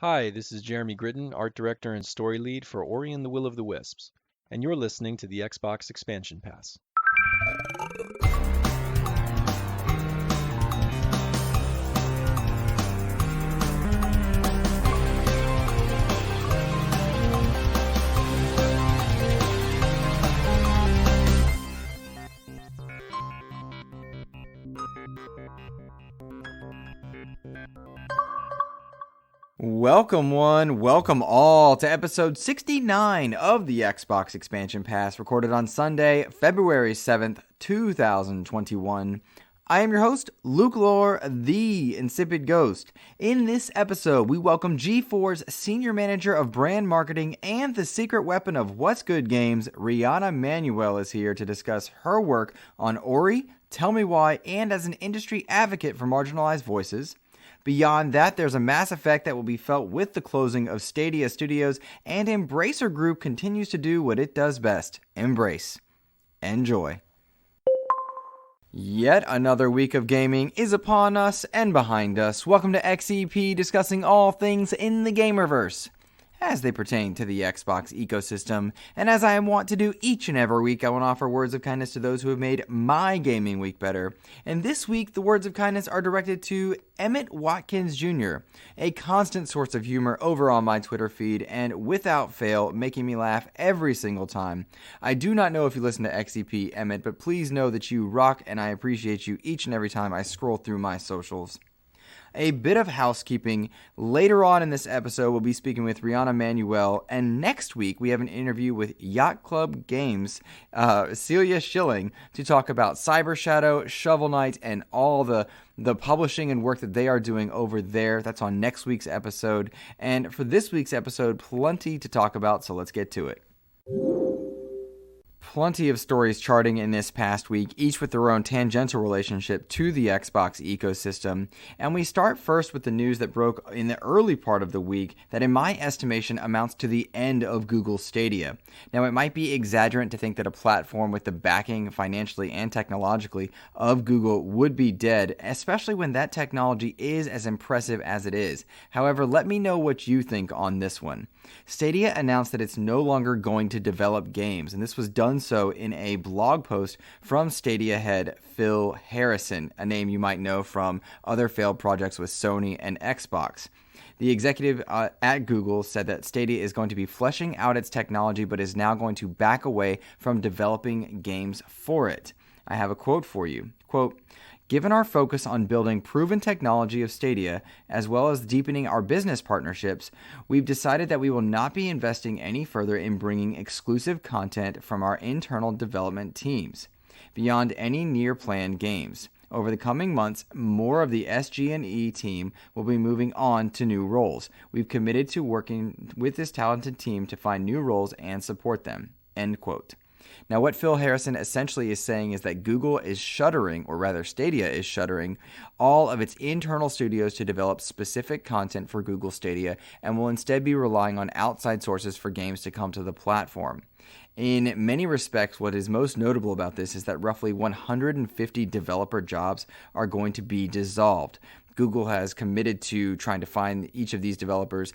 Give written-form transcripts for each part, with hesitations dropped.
Hi, this is Jeremy Gritton, Art Director and Story Lead for Ori and the Will of the Wisps, and you're listening to the Xbox Expansion Pass. Welcome all to episode 69 of the Xbox Expansion Pass, recorded on Sunday, February 7th, 2021. I am your host, Luke Lohr, the InsipidGhost. In this episode, we welcome G4's Senior Manager of Brand Marketing and the secret weapon of What's Good Games, Riana Manuel, is here to discuss her work on Ori, Tell Me Why, and as an industry advocate for marginalized voices. Beyond that, there's a mass effect that will be felt with the closing of Stadia Studios, and Embracer Group continues to do what it does best: embrace. Enjoy. Yet another week of gaming is upon us and behind us. Welcome to XEP, discussing all things in the gamerverse as they pertain to the Xbox ecosystem. And as I am wont to do each and every week, I want to offer words of kindness to those who have made my gaming week better. And this week, the words of kindness are directed to Emmett Watkins Jr., a constant source of humor over on my Twitter feed, and without fail, making me laugh every single time. I do not know if you listen to XEP, Emmett, but please know that you rock, and I appreciate you each and every time I scroll through my socials. A bit of housekeeping. Later on in this episode, we'll be speaking with Riana Manuel, and next week we have an interview with Yacht Club Games, Celia Schilling, to talk about Cyber Shadow, Shovel Knight, and all the publishing and work that they are doing over there. That's on next week's episode. And for this week's episode, plenty to talk about, so let's get to it. Plenty of stories charting in this past week, each with their own tangential relationship to the Xbox ecosystem. And we start first with the news that broke in the early part of the week that, in my estimation, amounts to the end of Google Stadia. Now, it might be exaggerant to think that a platform with the backing financially and technologically of Google would be dead, especially when that technology is as impressive as it is. However, let me know what you think on this one. Stadia announced that it's no longer going to develop games, and this was done so in a blog post from Stadia head Phil Harrison, a name you might know from other failed projects with Sony and Xbox. The executive at Google said that Stadia is going to be fleshing out its technology, but is now going to back away from developing games for it. I have a quote for you. Quote, "Given our focus on building proven technology of Stadia, as well as deepening our business partnerships, we've decided that we will not be investing any further in bringing exclusive content from our internal development teams, beyond any near-planned games. Over the coming months, more of the SG&E team will be moving on to new roles. We've committed to working with this talented team to find new roles and support them." End quote. Now, what Phil Harrison essentially is saying is that Google is shuttering, or rather Stadia is shuttering, all of its internal studios to develop specific content for Google Stadia, and will instead be relying on outside sources for games to come to the platform. In many respects, what is most notable about this is that roughly 150 developer jobs are going to be dissolved. Google has committed to trying to find each of these developers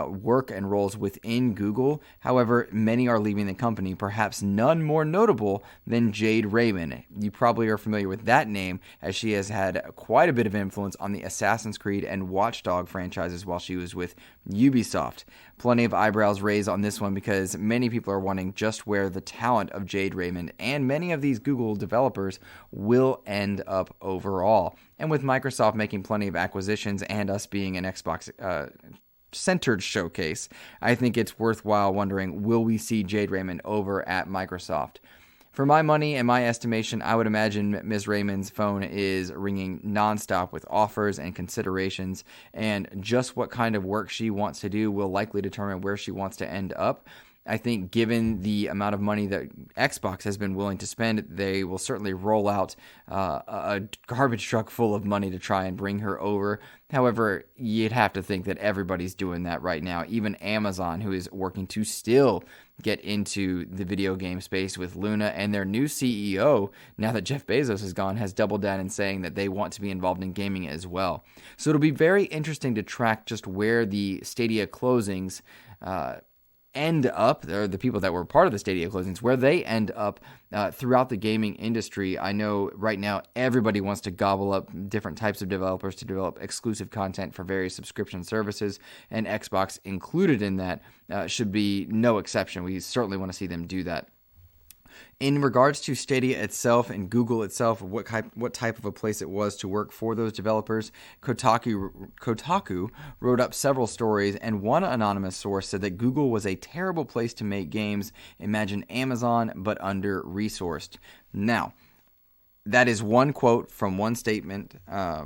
work and roles within Google. However, many are leaving the company, perhaps none more notable than Jade Raymond. You probably are familiar with that name, as she has had quite a bit of influence on the Assassin's Creed and Watch Dogs franchises while she was with Ubisoft. Plenty of eyebrows raised on this one because many people are wondering just where the talent of Jade Raymond and many of these Google developers will end up overall. And with Microsoft making plenty of acquisitions and us being an Xbox centered showcase, I think it's worthwhile wondering, will we see Jade Raymond over at Microsoft? For my money and my estimation, I would imagine Ms. Raymond's phone is ringing nonstop with offers and considerations, and just what kind of work she wants to do will likely determine where she wants to end up. I think given the amount of money that Xbox has been willing to spend, they will certainly roll out a garbage truck full of money to try and bring her over. However, you'd have to think that everybody's doing that right now. Even Amazon, who is working to still get into the video game space with Luna, and their new CEO, now that Jeff Bezos is gone, has doubled down in saying that they want to be involved in gaming as well. So it'll be very interesting to track just where the Stadia closings end up, or the people that were part of the Stadia closings, where they end up throughout the gaming industry. I know right now everybody wants to gobble up different types of developers to develop exclusive content for various subscription services, and Xbox included in that should be no exception. We certainly want to see them do that. In regards to Stadia itself and Google itself, what type of a place it was to work for those developers, Kotaku wrote up several stories, and one anonymous source said that Google was a terrible place to make games. Imagine Amazon, but under-resourced. Now, that is one quote from one statement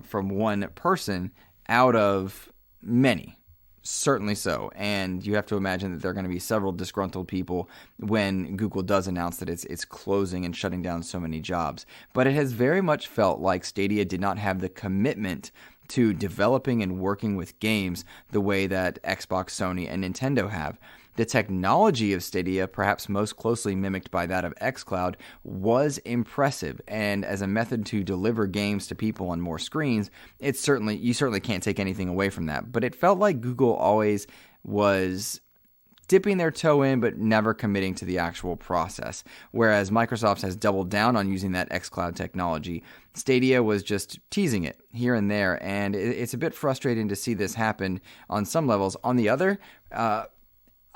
from one person out of many. Certainly so, and you have to imagine that there are going to be several disgruntled people when Google does announce that it's closing and shutting down so many jobs. But it has very much felt like Stadia did not have the commitment to developing and working with games the way that Xbox, Sony, and Nintendo have. The technology of Stadia, perhaps most closely mimicked by that of xCloud, was impressive, and as a method to deliver games to people on more screens, you certainly can't take anything away from that. But it felt like Google always was dipping their toe in but never committing to the actual process, whereas Microsoft has doubled down on using that xCloud technology. Stadia was just teasing it here and there, and it's a bit frustrating to see this happen on some levels. On the other,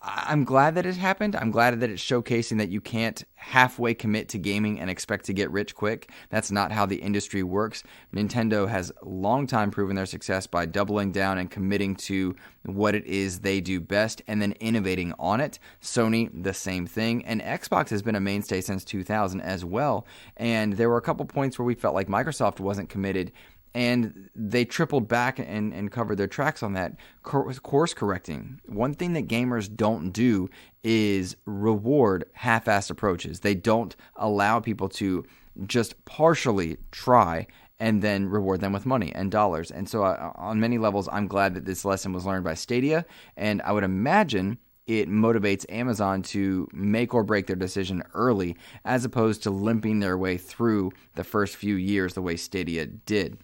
I'm glad that it happened. I'm glad that it's showcasing that you can't halfway commit to gaming and expect to get rich quick. That's not how the industry works. Nintendo has long time proven their success by doubling down and committing to what it is they do best and then innovating on it. Sony, the same thing. And Xbox has been a mainstay since 2000 as well. And there were a couple points where we felt like Microsoft wasn't committed, and they tripled back and covered their tracks on that, course correcting. One thing that gamers don't do is reward half-assed approaches. They don't allow people to just partially try and then reward them with money and dollars. And so on many levels, I'm glad that this lesson was learned by Stadia, and I would imagine it motivates Amazon to make or break their decision early, as opposed to limping their way through the first few years the way Stadia did.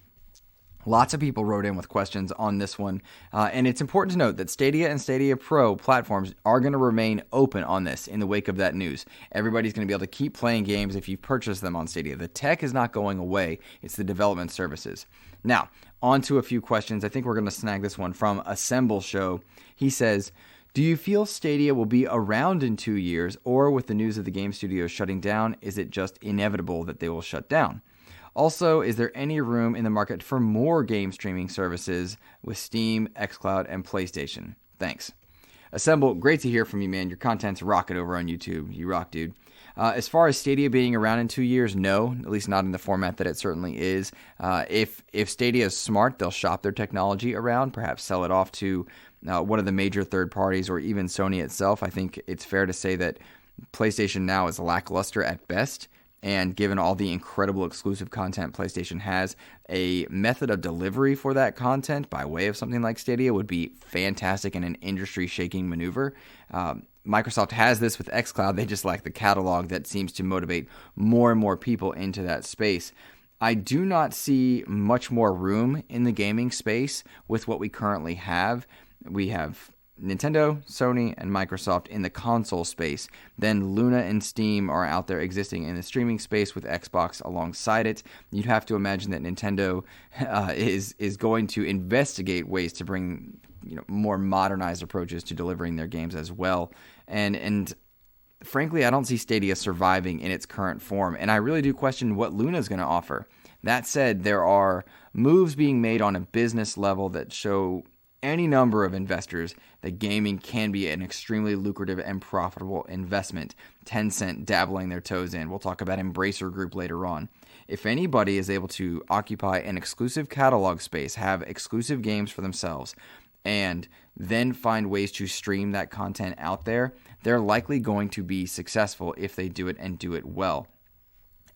Lots of people wrote in with questions on this one, and it's important to note that Stadia and Stadia Pro platforms are going to remain open on this in the wake of that news. Everybody's going to be able to keep playing games if you purchase them on Stadia. The tech is not going away. It's the development services. Now, on to a few questions. I think we're going to snag this one from Assemble Show. He says, do you feel Stadia will be around in 2 years, or with the news of the game studios shutting down, is it just inevitable that they will shut down? Also, is there any room in the market for more game streaming services with Steam, xCloud, and PlayStation? Thanks. Assemble, great to hear from you, man. Your content's rocking over on YouTube. You rock, dude. As far as Stadia being around in 2 years, no, at least not in the format that it certainly is. If Stadia is smart, they'll shop their technology around, perhaps sell it off to one of the major third parties or even Sony itself. I think it's fair to say that PlayStation now is lackluster at best. And given all the incredible exclusive content PlayStation has, a method of delivery for that content by way of something like Stadia would be fantastic and an industry-shaking maneuver. Microsoft has this with xCloud. They just lack the catalog that seems to motivate more and more people into that space. I do not see much more room in the gaming space with what we currently have. We have Nintendo, Sony, and Microsoft in the console space. Then Luna and Steam are out there existing in the streaming space with Xbox alongside it. You'd have to imagine that Nintendo is going to investigate ways to bring more modernized approaches to delivering their games as well. And frankly, I don't see Stadia surviving in its current form, and I really do question what Luna is going to offer. That said, there are moves being made on a business level that show any number of investors that gaming can be an extremely lucrative and profitable investment. Tencent dabbling their toes in. We'll talk about Embracer Group later on. If anybody is able to occupy an exclusive catalog space, have exclusive games for themselves, and then find ways to stream that content out there, they're likely going to be successful if they do it and do it well.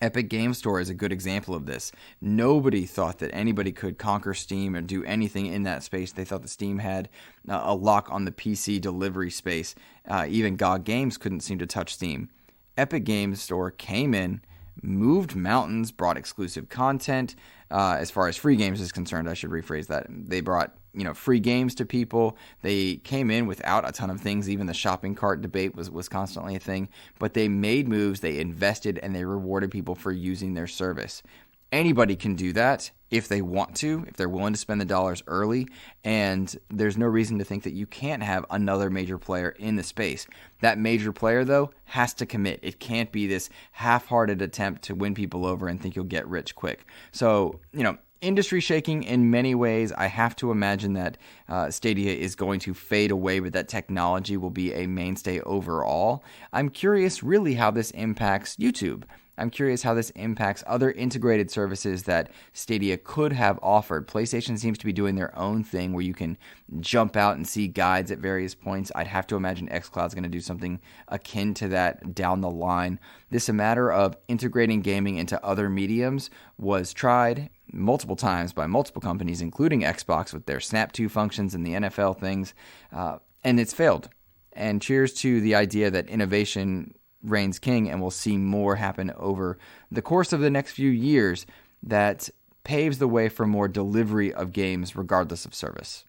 Epic Game Store is a good example of this. Nobody thought that anybody could conquer Steam or do anything in that space. They thought that Steam had a lock on the PC delivery space. Even GOG Games couldn't seem to touch Steam. Epic Game Store came in, moved mountains, brought exclusive content. As far as free games is concerned, I should rephrase that. They brought free games to people. They came in without a ton of things. Even the shopping cart debate was constantly a thing. But they made moves, they invested, and they rewarded people for using their service. Anybody can do that if they want to, if they're willing to spend the dollars early, and there's no reason to think that you can't have another major player in the space. That major player, though, has to commit. It can't be this half-hearted attempt to win people over and think you'll get rich quick. So, industry shaking in many ways. I have to imagine that Stadia is going to fade away, but that technology will be a mainstay overall. I'm curious really how this impacts YouTube. I'm curious how this impacts other integrated services that Stadia could have offered. PlayStation seems to be doing their own thing where you can jump out and see guides at various points. I'd have to imagine xCloud's going to do something akin to that down the line. This a matter of integrating gaming into other mediums was tried multiple times by multiple companies, including Xbox with their Snap 2 functions and the NFL things, and it's failed. And cheers to the idea that innovation reigns king, and we'll see more happen over the course of the next few years that paves the way for more delivery of games regardless of service.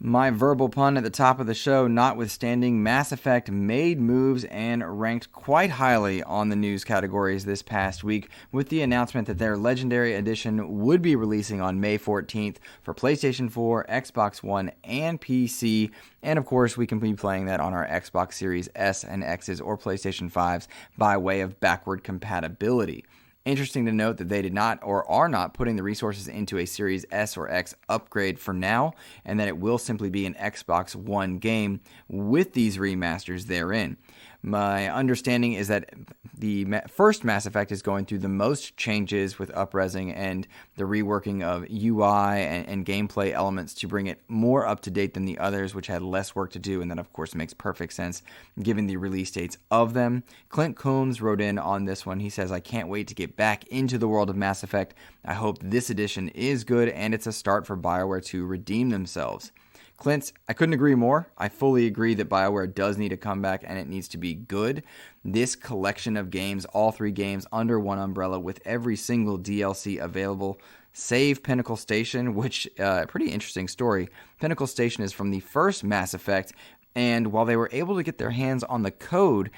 My verbal pun at the top of the show notwithstanding, Mass Effect made moves and ranked quite highly on the news categories this past week with the announcement that their Legendary Edition would be releasing on May 14th for PlayStation 4, Xbox One, and PC. And of course, we can be playing that on our Xbox Series S and X's or PlayStation 5s by way of backward compatibility. Interesting to note that they did not or are not putting the resources into a Series S or X upgrade for now, and that it will simply be an Xbox One game with these remasters therein. My understanding is that the first Mass Effect is going through the most changes with upresing and the reworking of UI and gameplay elements to bring it more up to date than the others, which had less work to do, and that of course makes perfect sense given the release dates of them. Clint Combs wrote in on this one. He says, "I can't wait to get back into the world of Mass Effect. I hope this edition is good and it's a start for BioWare to redeem themselves." Clint, I couldn't agree more. I fully agree that BioWare does need a comeback and it needs to be good. This collection of games, all three games under one umbrella with every single DLC available, save Pinnacle Station, which, pretty interesting story. Pinnacle Station is from the first Mass Effect, and while they were able to get their hands on the code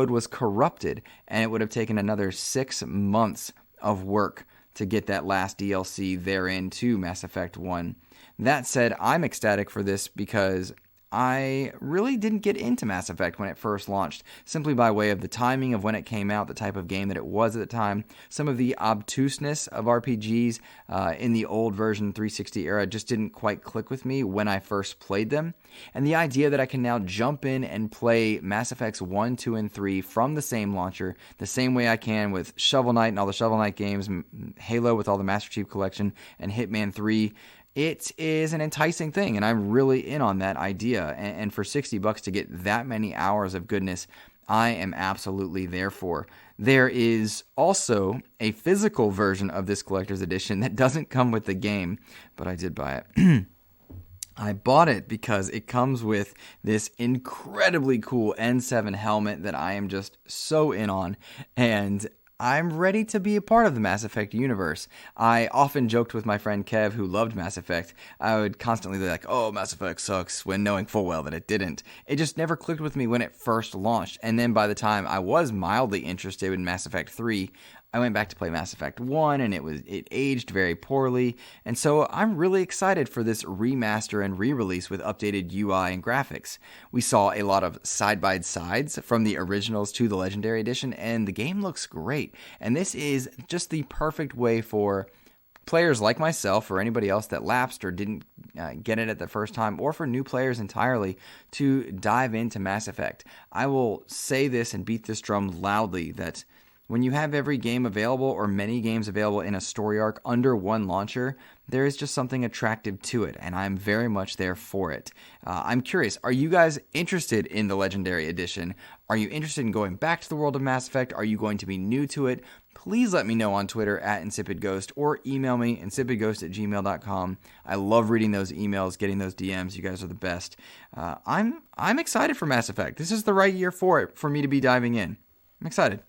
was corrupted, and it would have taken another 6 months of work to get that last DLC therein to Mass Effect 1. That said, I'm ecstatic for this because I really didn't get into Mass Effect when it first launched, simply by way of the timing of when it came out, the type of game that it was at the time. Some of the obtuseness of RPGs in the old version 360 era just didn't quite click with me when I first played them. And the idea that I can now jump in and play Mass Effects 1, 2, and 3 from the same launcher, the same way I can with Shovel Knight and all the Shovel Knight games, Halo with all the Master Chief Collection, and Hitman 3, it is an enticing thing, and I'm really in on that idea. And for $60 to get that many hours of goodness, I am absolutely there for. There is also a physical version of this collector's edition that doesn't come with the game, but I did buy it. I bought it because it comes with this incredibly cool N7 helmet that I am just so in on, and I'm ready to be a part of the Mass Effect universe. I often joked with my friend Kev, who loved Mass Effect. I would constantly be like, "Oh, Mass Effect sucks," when knowing full well that it didn't. It just never clicked with me when it first launched. And then by the time I was mildly interested in Mass Effect 3, I went back to play Mass Effect 1, and it aged very poorly. And so I'm really excited for this remaster and re-release with updated UI and graphics. We saw a lot of side-by-sides from the originals to the Legendary Edition, and the game looks great. And this is just the perfect way for players like myself or anybody else that lapsed or didn't get it at the first time, or for new players entirely, to dive into Mass Effect. I will say this and beat this drum loudly that When you have every game available or many games available in a story arc under one launcher, there is just something attractive to it, and I'm very much there for it. I'm curious, are you guys interested in the Legendary Edition? Are you interested in going back to the world of Mass Effect? Are you going to be new to it? Please let me know on Twitter at InsipidGhost or email me, insipidghost@gmail.com. I love reading those emails, getting those DMs. You guys are the best. I'm excited for Mass Effect. This is the right year for it, for me to be diving in. I'm excited.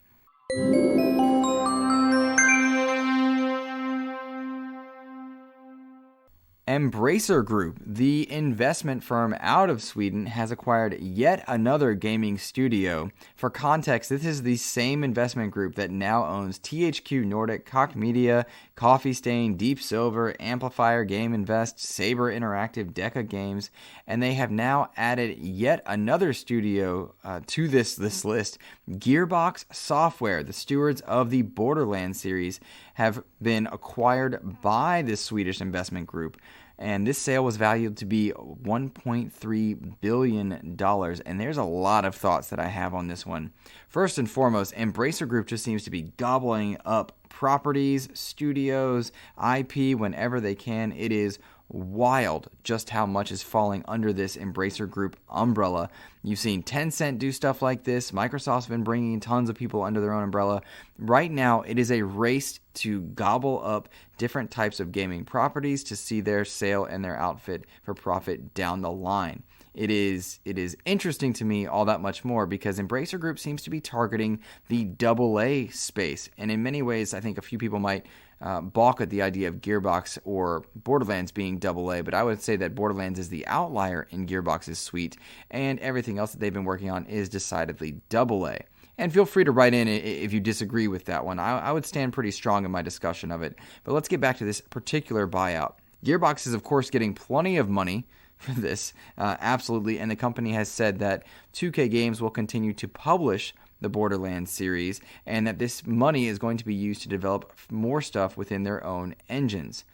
Embracer Group, the investment firm out of Sweden, has acquired yet another gaming studio. For context, this is the same investment group that now owns THQ Nordic, Koch Media, Coffee Stain, Deep Silver, Amplifier Game Invest, Saber Interactive, Deca Games, and they have now added yet another studio to this list. Gearbox Software, the stewards of the Borderlands series, have been acquired by this Swedish investment group. And this sale was valued to be $1.3 billion. And there's a lot of thoughts that I have on this one. First and foremost, Embracer Group just seems to be gobbling up properties, studios, IP whenever they can. It is wild just how much is falling under this Embracer Group umbrella. You've seen Tencent do stuff like this. Microsoft's been bringing tons of people under their own umbrella. Right now, it is a race to gobble up different types of gaming properties to see their sale and their outfit for profit down the line. It is interesting to me all that much more because Embracer Group seems to be targeting the AA space. And in many ways, I think a few people might balk at the idea of Gearbox or Borderlands being AA, but I would say that Borderlands is the outlier in Gearbox's suite, and everything else that they've been working on is decidedly AA. And feel free to write in if you disagree with that one. I would stand pretty strong in my discussion of it. But let's get back to this particular buyout. Gearbox is, of course, getting plenty of money for this, absolutely, and the company has said that 2K Games will continue to publish the Borderlands series, and that this money is going to be used to develop more stuff within their own engines.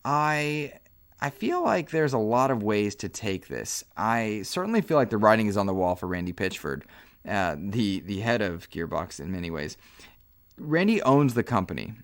I feel like there's a lot of ways to take this. I certainly feel like the writing is on the wall for Randy Pitchford, the head of Gearbox in many ways. Randy owns the company.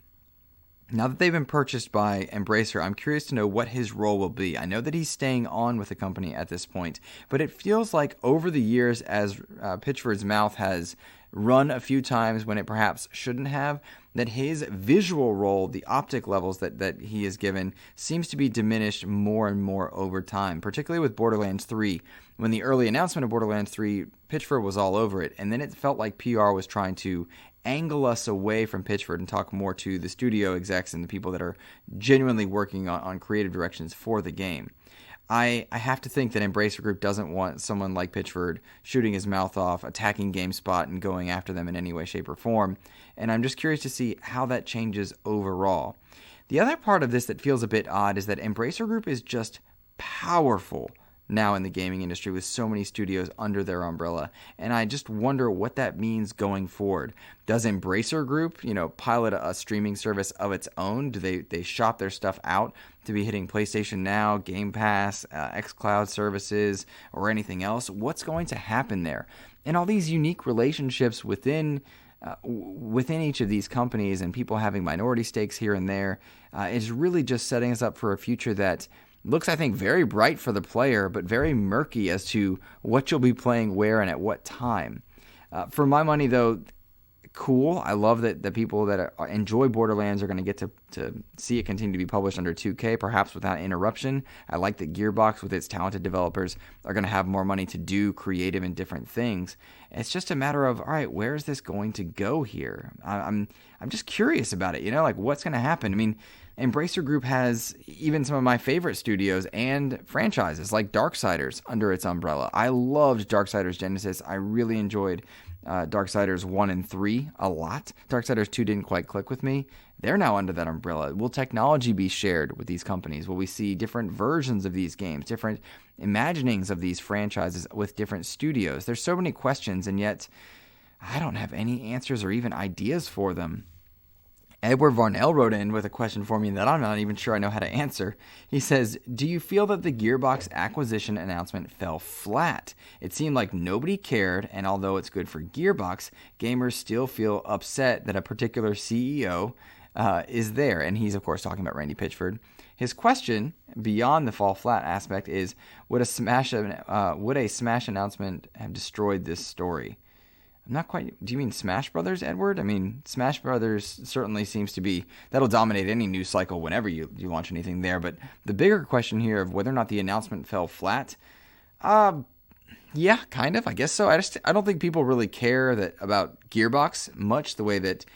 Now that they've been purchased by Embracer, I'm curious to know what his role will be. I know that he's staying on with the company at this point, but it feels like over the years, as Pitchford's mouth has run a few times when it perhaps shouldn't have, that his visual role, the optic levels that he is given, seems to be diminished more and more over time, particularly with Borderlands 3. When the early announcement of Borderlands 3, Pitchford was all over it, and then it felt like PR was trying to angle us away from Pitchford and talk more to the studio execs and the people that are genuinely working on creative directions for the game. I have to think that Embracer Group doesn't want someone like Pitchford shooting his mouth off, attacking GameSpot, and going after them in any way, shape, or form. And I'm just curious to see how that changes overall. The other part of this that feels a bit odd is that Embracer Group is just powerful now in the gaming industry with so many studios under their umbrella. And I just wonder what that means going forward. Does Embracer Group, pilot a streaming service of its own? Do they shop their stuff out to be hitting PlayStation Now, Game Pass, xCloud services, or anything else? What's going to happen there? And all these unique relationships within each of these companies and people having minority stakes here and there is really just setting us up for a future that looks, I think, very bright for the player, but very murky as to what you'll be playing where and at what time. For my money, though, cool. I love that the people that enjoy Borderlands are going to get to see it continue to be published under 2K, perhaps without interruption. I like that Gearbox, with its talented developers, are going to have more money to do creative and different things. It's just a matter of, all right, where is this going to go here? I'm just curious about it. Like what's going to happen? I mean, Embracer Group has even some of my favorite studios and franchises like Darksiders under its umbrella. I loved Darksiders Genesis. I really enjoyed Darksiders 1 and 3 a lot. Darksiders 2 didn't quite click with me. They're now under that umbrella. Will technology be shared with these companies? Will we see different versions of these games, different imaginings of these franchises with different studios? There's so many questions, and yet I don't have any answers or even ideas for them. Edward Varnell wrote in with a question for me that I'm not even sure I know how to answer. He says, do you feel that the Gearbox acquisition announcement fell flat? It seemed like nobody cared, and although it's good for Gearbox, gamers still feel upset that a particular CEO is there. And he's, of course, talking about Randy Pitchford. His question, beyond the fall flat aspect, is, would a Smash announcement have destroyed this story? I'm not quite. Do you mean Smash Brothers, Edward? I mean, Smash Brothers certainly seems to be, that'll dominate any news cycle whenever you launch anything there. But the bigger question here of whether or not the announcement fell flat, yeah, kind of. I guess so. I don't think people really care about Gearbox much the way that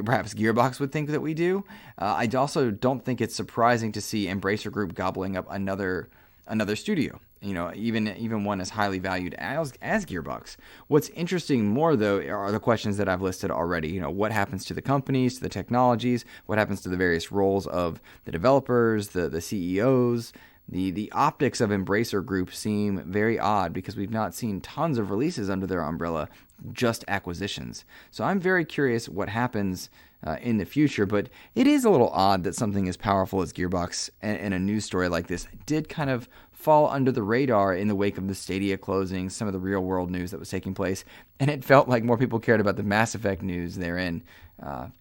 perhaps Gearbox would think that we do. I also don't think it's surprising to see Embracer Group gobbling up another studio. Even one as highly valued as Gearbox. What's interesting more, though, are the questions that I've listed already. What happens to the companies, to the technologies? What happens to the various roles of the developers, the CEOs? The optics of Embracer Group seem very odd because we've not seen tons of releases under their umbrella, just acquisitions. So I'm very curious what happens in the future, but it is a little odd that something as powerful as Gearbox and a news story like this did kind of fall under the radar in the wake of the Stadia closing, some of the real-world news that was taking place, and it felt like more people cared about the Mass Effect news therein.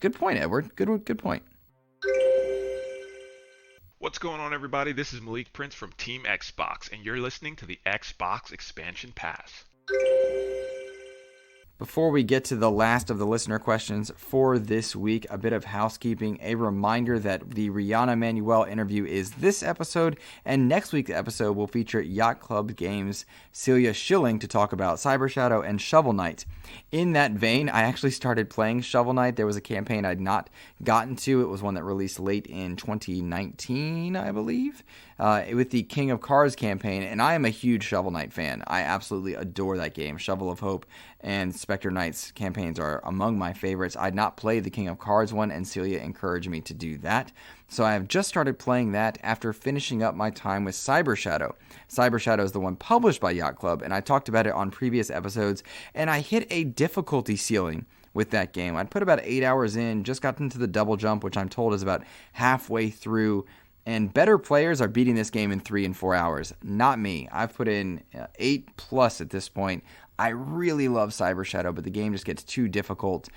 Good point, Edward. Good point. What's going on, everybody? This is Malik Prince from Team Xbox, and you're listening to the Xbox Expansion Pass. Before we get to the last of the listener questions for this week, a bit of housekeeping. A reminder that the Riana Manuel interview is this episode, and next week's episode will feature Yacht Club Games' Celia Schilling to talk about Cyber Shadow and Shovel Knight. In that vein, I actually started playing Shovel Knight. There was a campaign I'd not gotten to. It was one that released late in 2019, I believe, with the King of Cards campaign, and I am a huge Shovel Knight fan. I absolutely adore that game. Shovel of Hope and Spectre Knight's campaigns are among my favorites. I'd not played the King of Cards one, and Celia encouraged me to do that. So I have just started playing that after finishing up my time with Cyber Shadow. Cyber Shadow is the one published by Yacht Club, and I talked about it on previous episodes, and I hit a difficulty ceiling with that game. I'd put about 8 hours in, just got into the double jump, which I'm told is about halfway through, and better players are beating this game in 3 and 4 hours. Not me. I've put in 8 plus at this point. I really love Cyber Shadow, but the game just gets too difficult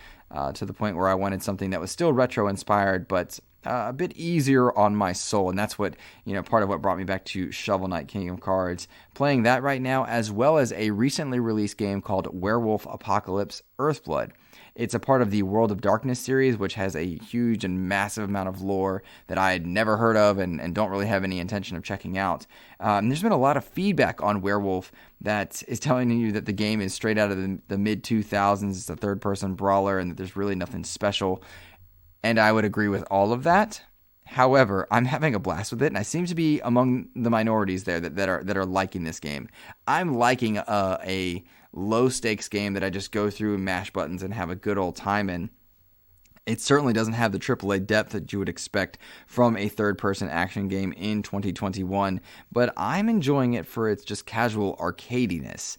to the point where I wanted something that was still retro-inspired, but a bit easier on my soul, and that's what, part of what brought me back to Shovel Knight King of Cards. Playing that right now, as well as a recently released game called Werewolf Apocalypse Earthblood. It's a part of the World of Darkness series, which has a huge and massive amount of lore that I had never heard of and don't really have any intention of checking out. There's been a lot of feedback on Werewolf that is telling you that the game is straight out of the mid-2000s. It's a third-person brawler and that there's really nothing special. And I would agree with all of that. However, I'm having a blast with it, and I seem to be among the minorities there that are liking this game. I'm liking a low-stakes game that I just go through and mash buttons and have a good old time in. It certainly doesn't have the AAA depth that you would expect from a third-person action game in 2021, but I'm enjoying it for its just casual arcadiness,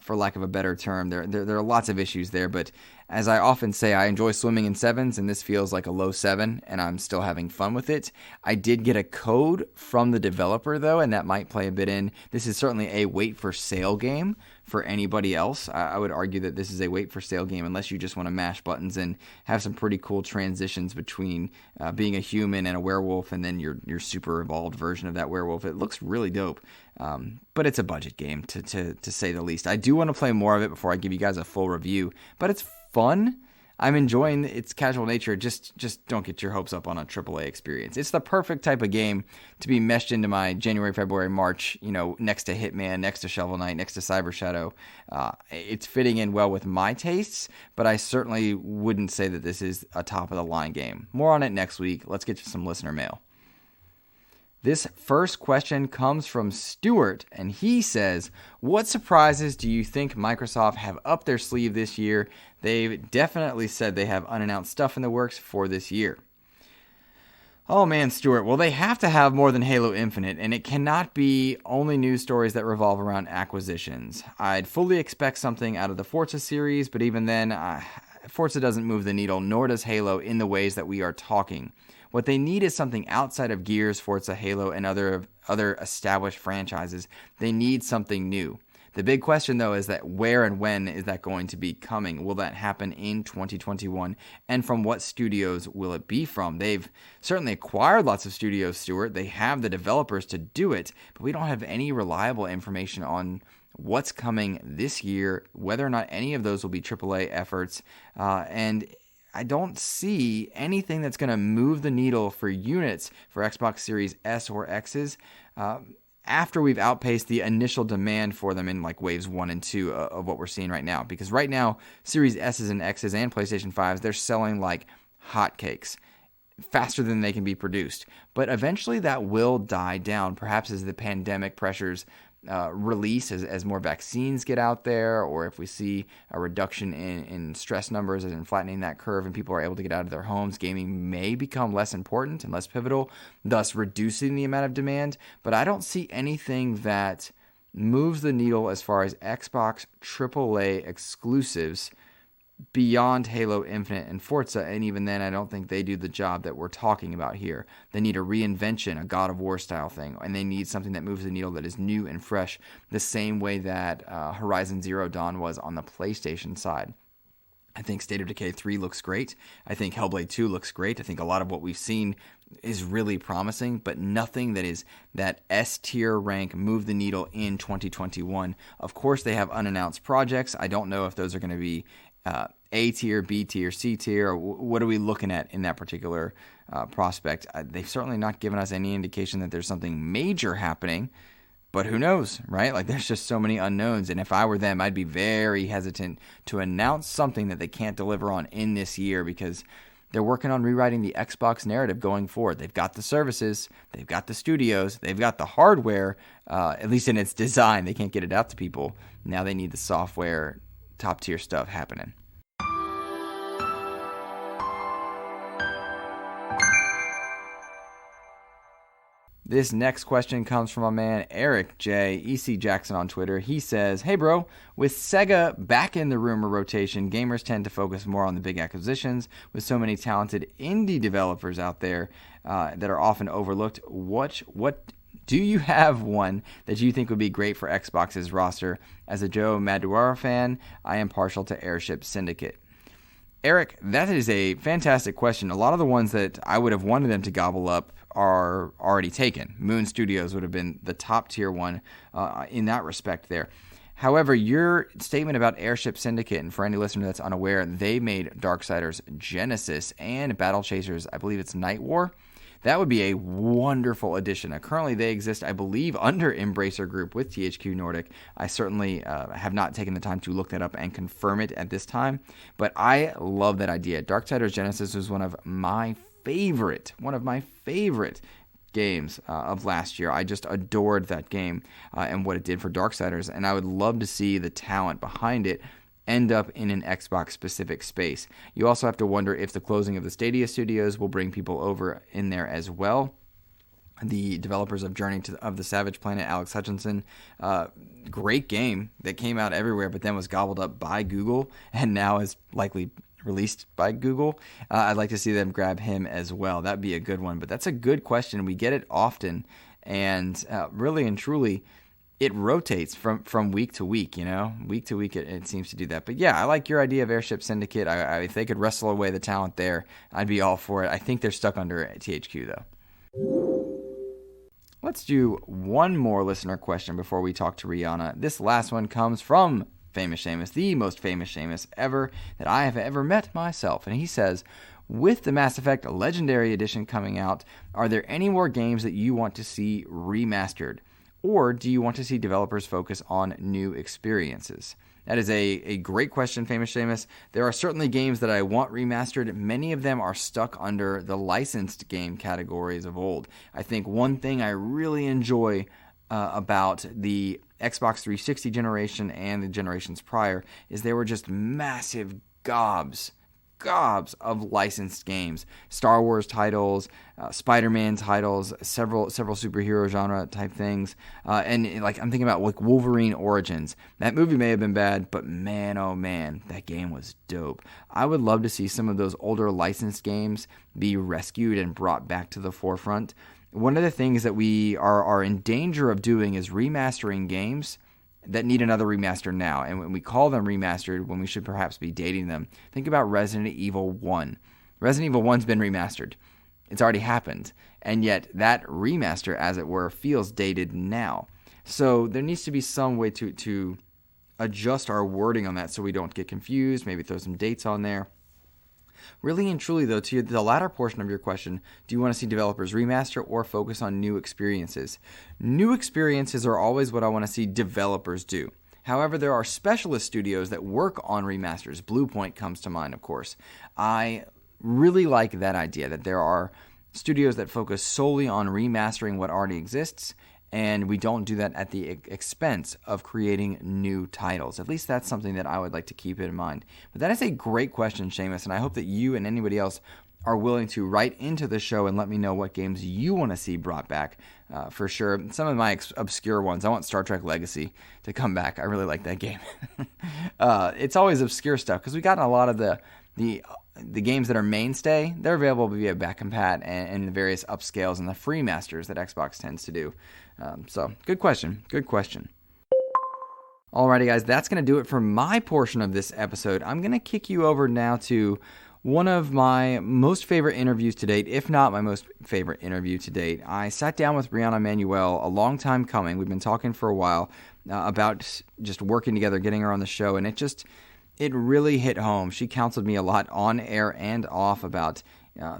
for lack of a better term. There are lots of issues there, but as I often say, I enjoy swimming in sevens, and this feels like a low 7, and I'm still having fun with it. I did get a code from the developer, though, and that might play a bit in. This is certainly a wait-for-sale game for anybody else. I would argue that this is a wait-for-sale game unless you just want to mash buttons and have some pretty cool transitions between being a human and a werewolf, and then your super evolved version of that werewolf. It looks really dope, but it's a budget game, to say the least. I do want to play more of it before I give you guys a full review, but it's fun. I'm enjoying its casual nature. Just don't get your hopes up on a AAA experience. It's the perfect type of game to be meshed into my January, February, March, next to Hitman, next to Shovel Knight, next to Cyber Shadow. It's fitting in well with my tastes, but I certainly wouldn't say that this is a top-of-the-line game. More on it next week. Let's get to some listener mail. This first question comes from Stuart, and he says, what surprises do you think Microsoft have up their sleeve this year? They've definitely said they have unannounced stuff in the works for this year. Oh man, Stuart, well, they have to have more than Halo Infinite, and it cannot be only news stories that revolve around acquisitions. I'd fully expect something out of the Forza series, but even then, Forza doesn't move the needle, nor does Halo in the ways that we are talking. What they need is something outside of Gears, Forza, Halo, and other established franchises. They need something new. The big question, though, is that where and when is that going to be coming? Will that happen in 2021? And from what studios will it be from? They've certainly acquired lots of studios, Stuart. They have the developers to do it, but we don't have any reliable information on what's coming this year, whether or not any of those will be AAA efforts. And I don't see anything that's going to move the needle for units for Xbox Series S or X's after we've outpaced the initial demand for them in like waves 1 and 2 of what we're seeing right now. Because right now, Series S's and X's and PlayStation 5s, they're selling like hotcakes faster than they can be produced. But eventually that will die down, perhaps as the pandemic pressures release, as more vaccines get out there, or if we see a reduction in stress numbers and flattening that curve and people are able to get out of their homes, gaming may become less important and less pivotal, thus reducing the amount of demand. But I don't see anything that moves the needle as far as Xbox AAA exclusives beyond Halo Infinite and Forza, and even then I don't think they do the job that we're talking about here. They need a reinvention, a God of War style thing, and they need something that moves the needle that is new and fresh, the same way that Horizon Zero Dawn was on the PlayStation side. I think State of Decay 3 looks great. I think Hellblade 2 looks great. I think a lot of what we've seen is really promising, but nothing that is that S-tier rank move the needle in 2021. Of course, they have unannounced projects. I don't know if those are going to be A tier, B tier, C tier, or what are we looking at in that particular prospect? They've certainly not given us any indication that there's something major happening, but who knows, right? Like there's just so many unknowns, and if I were them, I'd be very hesitant to announce something that they can't deliver on in this year because they're working on rewriting the Xbox narrative going forward. They've got the services, they've got the studios, they've got the hardware, at least in its design. They can't get it out to people. Now they need the software, top tier stuff happening. This next question comes from my man Eric J. EC Jackson on Twitter. He says, "Hey bro, with Sega back in the rumor rotation, gamers tend to focus more on the big acquisitions. With so many talented indie developers out there that are often overlooked, what do you have one that you think would be great for Xbox's roster? As a Joe Madureira fan, I am partial to Airship Syndicate." Eric, that is a fantastic question. A lot of the ones that I would have wanted them to gobble up are already taken. Moon Studios would have been the top tier one in that respect there. However, your statement about Airship Syndicate, and for any listener that's unaware, they made Darksiders Genesis and Battle Chasers, I believe it's Night War. That would be a wonderful addition. Currently, they exist, I believe, under Embracer Group with THQ Nordic. I certainly have not taken the time to look that up and confirm it at this time, but I love that idea. Darksiders Genesis was one of my favorite games of last year. I just adored that game and what it did for Darksiders, and I would love to see the talent behind it end up in an Xbox-specific space. You also have to wonder if the closing of the Stadia studios will bring people over in there as well. The developers of Journey of the Savage Planet, Alex Hutchinson, great game that came out everywhere but then was gobbled up by Google and now is likely released by Google. I'd like to see them grab him as well. That'd be a good one, but that's a good question. We get it often, and really and truly, it rotates from week to week, Week to week, it seems to do that. But yeah, I like your idea of Airship Syndicate. If they could wrestle away the talent there, I'd be all for it. I think they're stuck under THQ, though. Let's do one more listener question before we talk to Rihanna. This last one comes from Famous Seamus, the most famous Seamus ever that I have ever met myself. And he says, with the Mass Effect Legendary Edition coming out, are there any more games that you want to see remastered? Or do you want to see developers focus on new experiences? That is a great question, Famous Seamus. There are certainly games that I want remastered. Many of them are stuck under the licensed game categories of old. I think one thing I really enjoy about the Xbox 360 generation and the generations prior is they were just massive gobs gobs of licensed games, Star Wars titles, Spider-Man titles, several superhero genre type things, and like I'm thinking about like Wolverine Origins. That movie may have been bad, but man, oh man, that game was dope. I would love to see some of those older licensed games be rescued and brought back to the forefront. One of the things that we are in danger of doing is remastering games that need another remaster now. And when we call them remastered, when we should perhaps be dating them. Think about Resident Evil 1. Resident Evil 1's been remastered. It's already happened. And yet that remaster, as it were, feels dated now. So there needs to be some way to adjust our wording on that so we don't get confused, maybe throw some dates on there. Really and truly, though, to the latter portion of your question, do you want to see developers remaster or focus on new experiences? New experiences are always what I want to see developers do. However, there are specialist studios that work on remasters. Bluepoint comes to mind, of course. I really like that idea, that there are studios that focus solely on remastering what already exists, and we don't do that at the expense of creating new titles. At least that's something that I would like to keep in mind. But that is a great question, Seamus, and I hope that you and anybody else are willing to write into the show and let me know what games you want to see brought back. For sure, some of my obscure ones. I want Star Trek Legacy to come back. I really like that game. It's always obscure stuff because we got a lot of the games that are mainstay. They're available via back compat and the various upscales and the free masters that Xbox tends to do. So, good question. Alrighty, guys, that's going to do it for my portion of this episode. I'm going to kick you over now to one of my most favorite interviews to date, if not my most favorite interview to date. I sat down with Riana Manuel, a long time coming. We've been talking for a while about just working together, getting her on the show, and it really hit home. She counseled me a lot on air and off about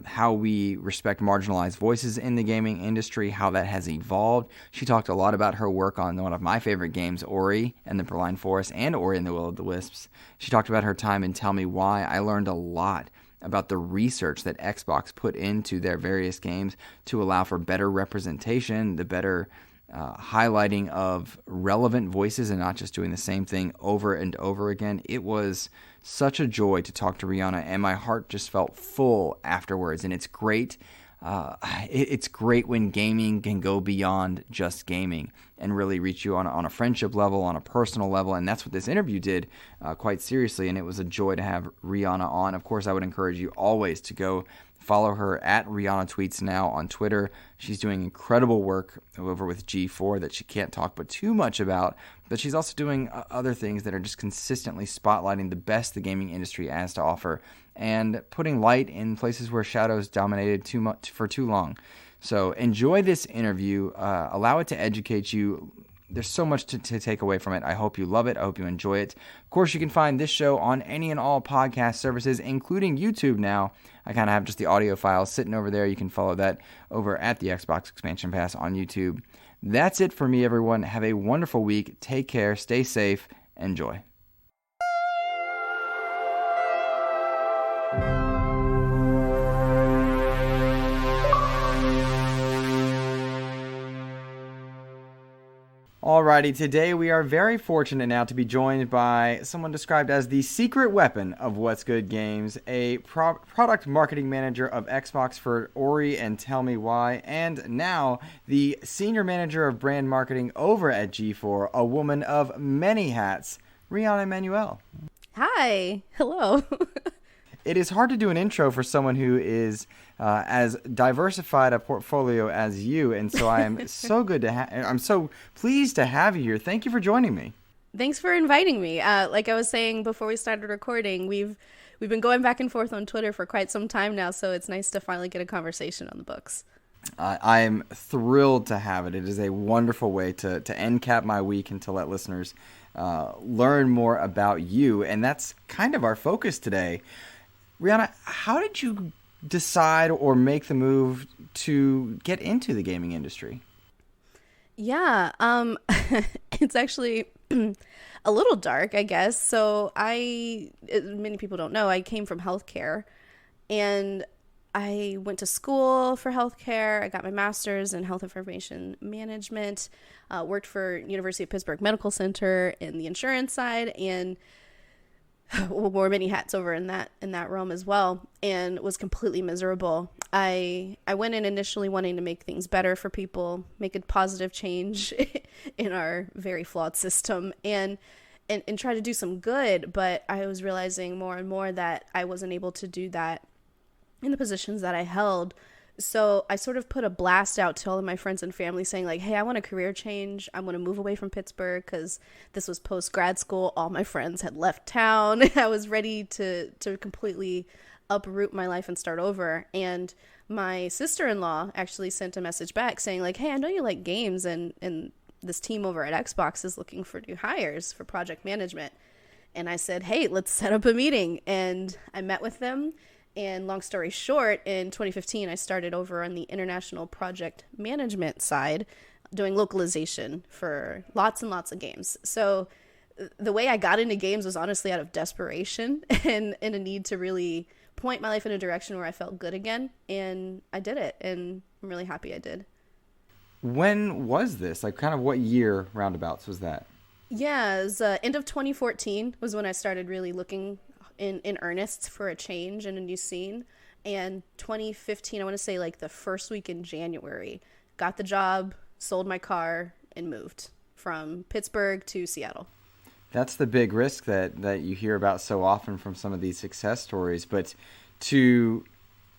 how we respect marginalized voices in the gaming industry, how that has evolved. She talked a lot about her work on one of my favorite games, Ori and the Berline Forest, and Ori and the Will of the Wisps. She talked about her time in Tell Me Why. I learned a lot about the research that Xbox put into their various games to allow for better representation, the better highlighting of relevant voices and not just doing the same thing over and over again. It was such a joy to talk to Riana, and my heart just felt full afterwards. And it's great. It's great when gaming can go beyond just gaming and really reach you on a friendship level, on a personal level. And that's what this interview did quite seriously. And it was a joy to have Riana on. Of course, I would encourage you always to go follow her at Riana Tweets Now on Twitter. She's doing incredible work over with G4 that she can't talk but too much about. But she's also doing other things that are just consistently spotlighting the best the gaming industry has to offer and putting light in places where shadows dominated too much for too long. So enjoy this interview. Allow it to educate you. There's so much to take away from it. I hope you love it. I hope you enjoy it. Of course, you can find this show on any and all podcast services, including YouTube now. I kind of have just the audio files sitting over there. You can follow that over at the Xbox Expansion Pass on YouTube. That's it for me, everyone. Have a wonderful week. Take care. Stay safe. Enjoy. Alrighty, today we are very fortunate now to be joined by someone described as the secret weapon of What's Good Games, a product marketing manager of Xbox for Ori and Tell Me Why, and now the senior manager of brand marketing over at G4, a woman of many hats, Riana Manuel. Hi. Hello. It is hard to do an intro for someone who is as diversified a portfolio as you, and so I am I'm so pleased to have you here. Thank you for joining me. Thanks for inviting me. Like I was saying before we started recording, we've been going back and forth on Twitter for quite some time now, so it's nice to finally get a conversation on the books. I am thrilled to have it. It is a wonderful way to end cap my week and to let listeners learn more about you, and that's kind of our focus today. Riana, how did you decide or make the move to get into the gaming industry? Yeah, it's actually a little dark, I guess. So many people don't know, I came from healthcare, and I went to school for healthcare. I got my master's in health information management, worked for University of Pittsburgh Medical Center in the insurance side, and wore many hats over in that realm as well, and was completely miserable. I went in initially wanting to make things better for people, make a positive change in our very flawed system, and try to do some good. But I was realizing more and more that I wasn't able to do that in the positions that I held. So I sort of put a blast out to all of my friends and family saying like, hey, I want a career change. I want to move away from Pittsburgh, because this was post grad school. All my friends had left town. I was ready to completely uproot my life and start over. And my sister-in-law actually sent a message back saying like, hey, I know you like games, and this team over at Xbox is looking for new hires for project management. And I said, hey, let's set up a meeting. And I met with them. And long story short, in 2015, I started over on the international project management side, doing localization for lots and lots of games. So the way I got into games was honestly out of desperation and a need to really point my life in a direction where I felt good again. And I did it. And I'm really happy I did. When was this? Like, kind of what year roundabouts was that? Yeah, it was end of 2014 was when I started really looking in earnest for a change and a new scene. And 2015, I want to say like the first week in January, got the job, sold my car, and moved from Pittsburgh to Seattle. That's the big risk that you hear about so often from some of these success stories. But to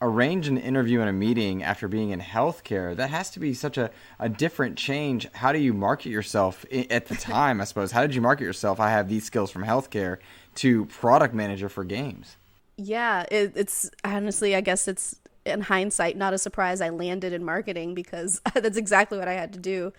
arrange an interview and a meeting after being in healthcare, that has to be such a different change. How do you market yourself at the time, I suppose? How did you market yourself? I have these skills from healthcare to product manager for games. Yeah, it's honestly, I guess it's in hindsight, not a surprise I landed in marketing, because that's exactly what I had to do.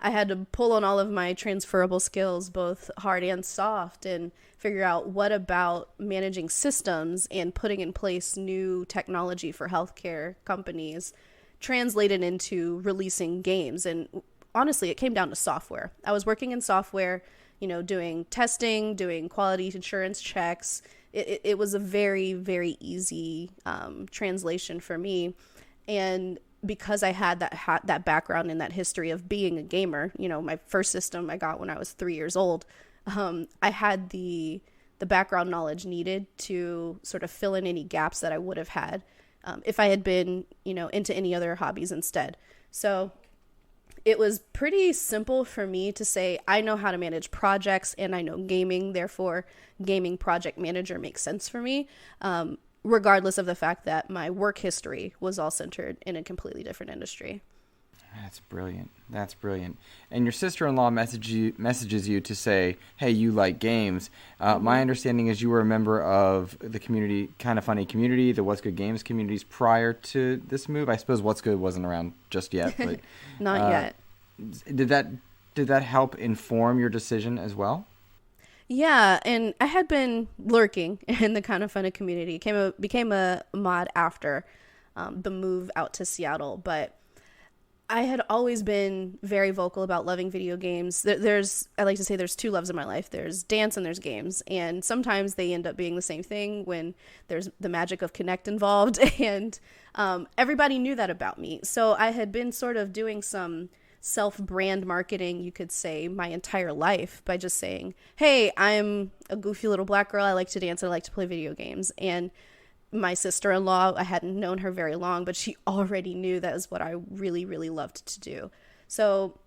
I had to pull on all of my transferable skills, both hard and soft, and figure out what about managing systems and putting in place new technology for healthcare companies translated into releasing games. And honestly, it came down to software. I was working in software, doing testing, doing quality assurance checks. It was a very, very easy translation for me. And because I had that background and that history of being a gamer, my first system I got when I was 3 years old, I had the background knowledge needed to sort of fill in any gaps that I would have had if I had been, into any other hobbies instead. So it was pretty simple for me to say, I know how to manage projects and I know gaming, therefore gaming project manager makes sense for me, regardless of the fact that my work history was all centered in a completely different industry. That's brilliant. That's brilliant. And your sister-in-law messages you to say, hey, you like games. My understanding is you were a member of the community, Kind of Funny community, the What's Good Games communities prior to this move. I suppose What's Good wasn't around just yet. But Not yet. Did that help inform your decision as well? Yeah, and I had been lurking in the Kind of Funny community. Became a mod after the move out to Seattle, but I had always been very vocal about loving video games. I like to say there's two loves in my life. There's dance and there's games. And sometimes they end up being the same thing when there's the magic of Connect involved. And everybody knew that about me. So I had been sort of doing some self-brand marketing, you could say, my entire life by just saying, hey, I'm a goofy little black girl. I like to dance and I like to play video games. And my sister-in-law, I hadn't known her very long, but she already knew that is what I really, really loved to do. So